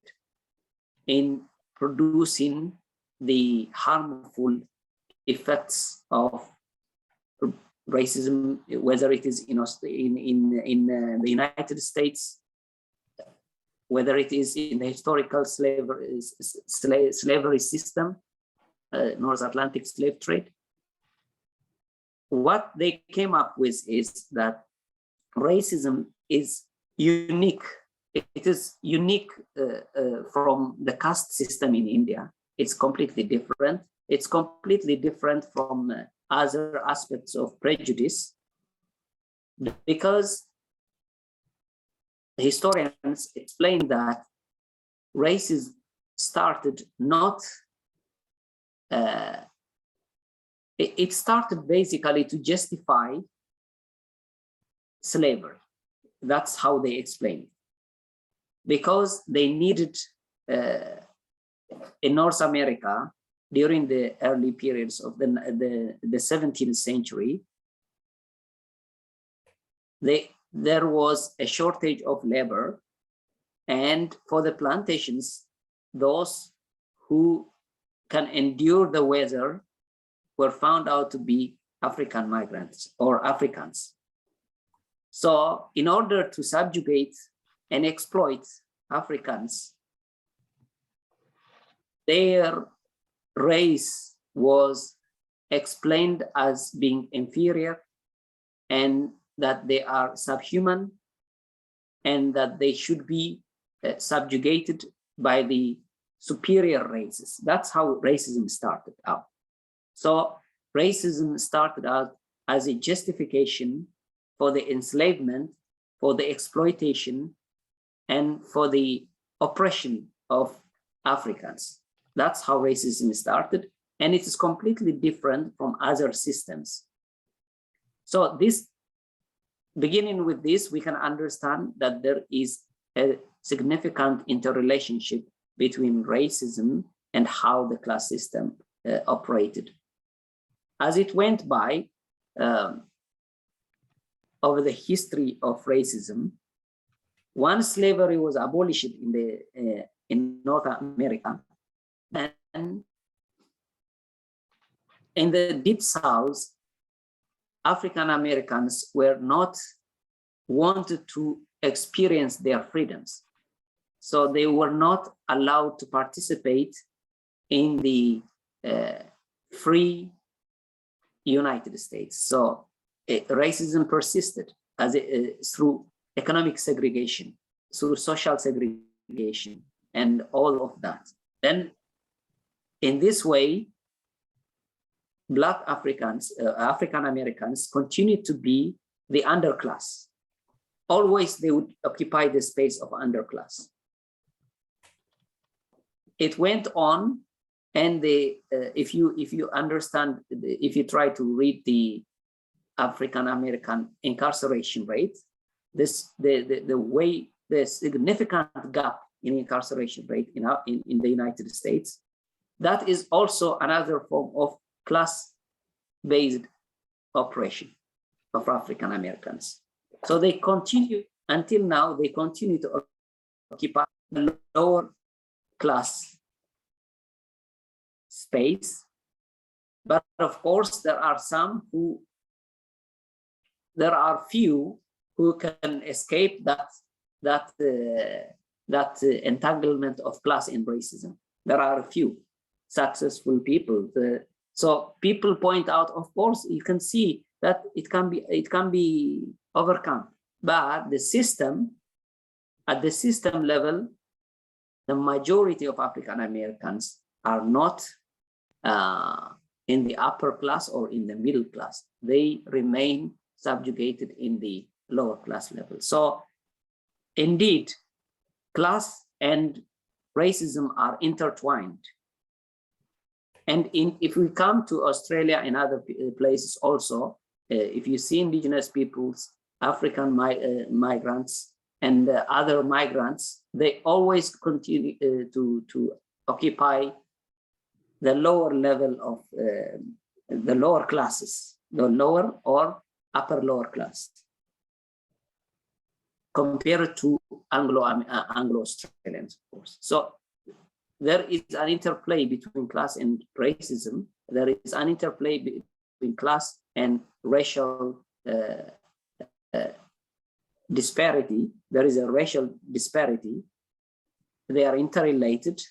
A: in producing the harmful effects of racism, whether it is in the United States, whether it is in the historical slavery system, North Atlantic slave trade. What they came up with is that racism is unique. It is unique from the caste system in India. It's completely different. It's completely different from other aspects of prejudice, because historians explain that racism started not, it started basically to justify slavery. That's how they explain it. Because they needed, in North America, during the early periods of the 17th century, there was a shortage of labor, and for the plantations, those who can endure the weather were found out to be African migrants or Africans. So in order to subjugate and exploit Africans, their race was explained as being inferior, and that they are subhuman, and that they should be subjugated by the superior races. That's how racism started out. So racism started out as a justification for the enslavement, for the exploitation, and for the oppression of Africans. That's how racism started, and it is completely different from other systems. So this, beginning with this, we can understand that there is a significant interrelationship between racism and how the class system operated. As it went by, of the history of racism, once slavery was abolished in North America, and in the Deep South, African Americans were not wanted to experience their freedoms. So they were not allowed to participate in the free United States. So racism persisted as through economic segregation, through social segregation, and all of that. Then in this way, Black Africans, African Americans continue to be the underclass. Always they would occupy the space of underclass. It went on, and if you understand, if you try to read the African American incarceration rate, the significant gap in incarceration rate in the United States, that is also another form of class-based oppression of African Americans. So they continue, until now, they continue to occupy the lower class space. But of course, there are few who can escape that entanglement of class and racism. There are a few successful people. So people point out, of course, you can see that it can be overcome. But the system, at the system level, the majority of African Americans are not in the upper class or in the middle class. They remain subjugated in the lower class level. So indeed, class and racism are intertwined. And if we come to Australia and other places also, if you see indigenous peoples, African migrants, and other migrants, they always continue to occupy the lower level of the lower classes, the lower or upper lower class, compared to Anglo-Australians, of course. So there is an interplay between class and racism. There is an interplay between class and racial disparity. There is a racial disparity. They are interrelated,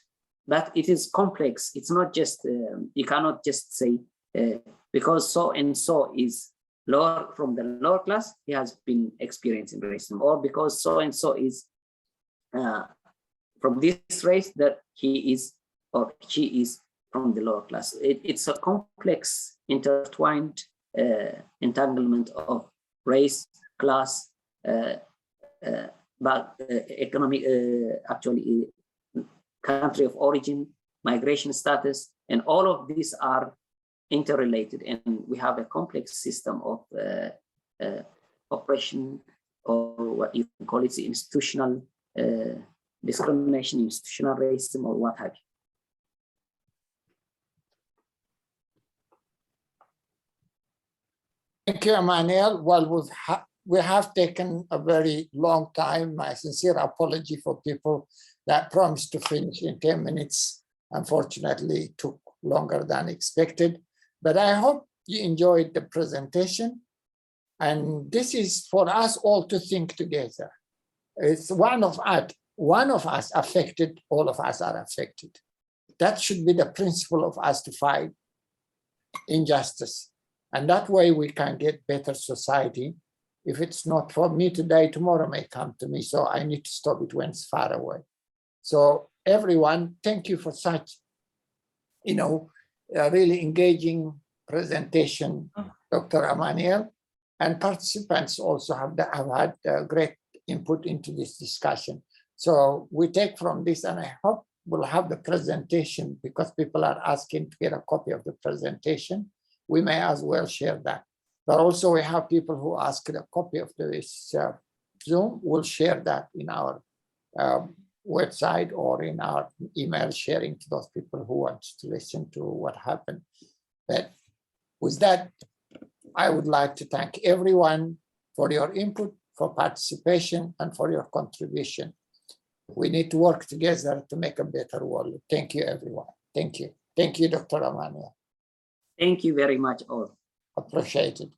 A: but it is complex. It's not just, you cannot just say, because so and so is lower from the lower class, he has been experiencing racism, or because so and so is from this race, that he is or she is from the lower class. It's a complex, intertwined entanglement of race, class, but economic, actually country of origin, migration status, and all of these are interrelated, and we have a complex system of oppression, or what you can call it, institutional discrimination, institutional racism, or what have you.
B: Thank you, Emmanuel. Well, we have taken a very long time. My sincere apology for people that promised to finish in 10 minutes. Unfortunately, it took longer than expected, but I hope you enjoyed the presentation. And this is for us all to think together. It's one of us affected, all of us are affected. That should be the principle of us to fight injustice. And that way we can get better society. If it's not for me today, tomorrow may come to me. So I need to stop it when it's far away. So everyone, thank you for such, really engaging presentation, Dr. Emmanuel. And participants also have had great input into this discussion. So we take from this, and I hope we'll have the presentation, because people are asking to get a copy of the presentation. We may as well share that. But also we have people who ask a copy of this Zoom. We'll share that in our website or in our email, sharing to those people who want to listen to what happened. But with that, I would like to thank everyone for your input, for participation, and for your contribution. We need to work together to make a better world. Thank you, everyone. Thank you. Thank you, Dr. Emmanuel.
A: Thank you very much, all.
B: Appreciate it.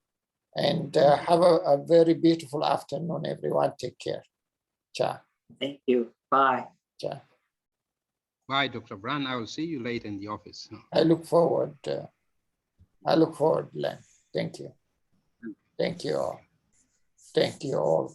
B: And have a very beautiful afternoon, everyone. Take care. Ciao.
A: Thank you. Bye.
B: Ciao.
H: Bye, Dr. Brown. I will see you later in the office.
B: I look forward, Len. Thank you. Thank you all. Thank you all.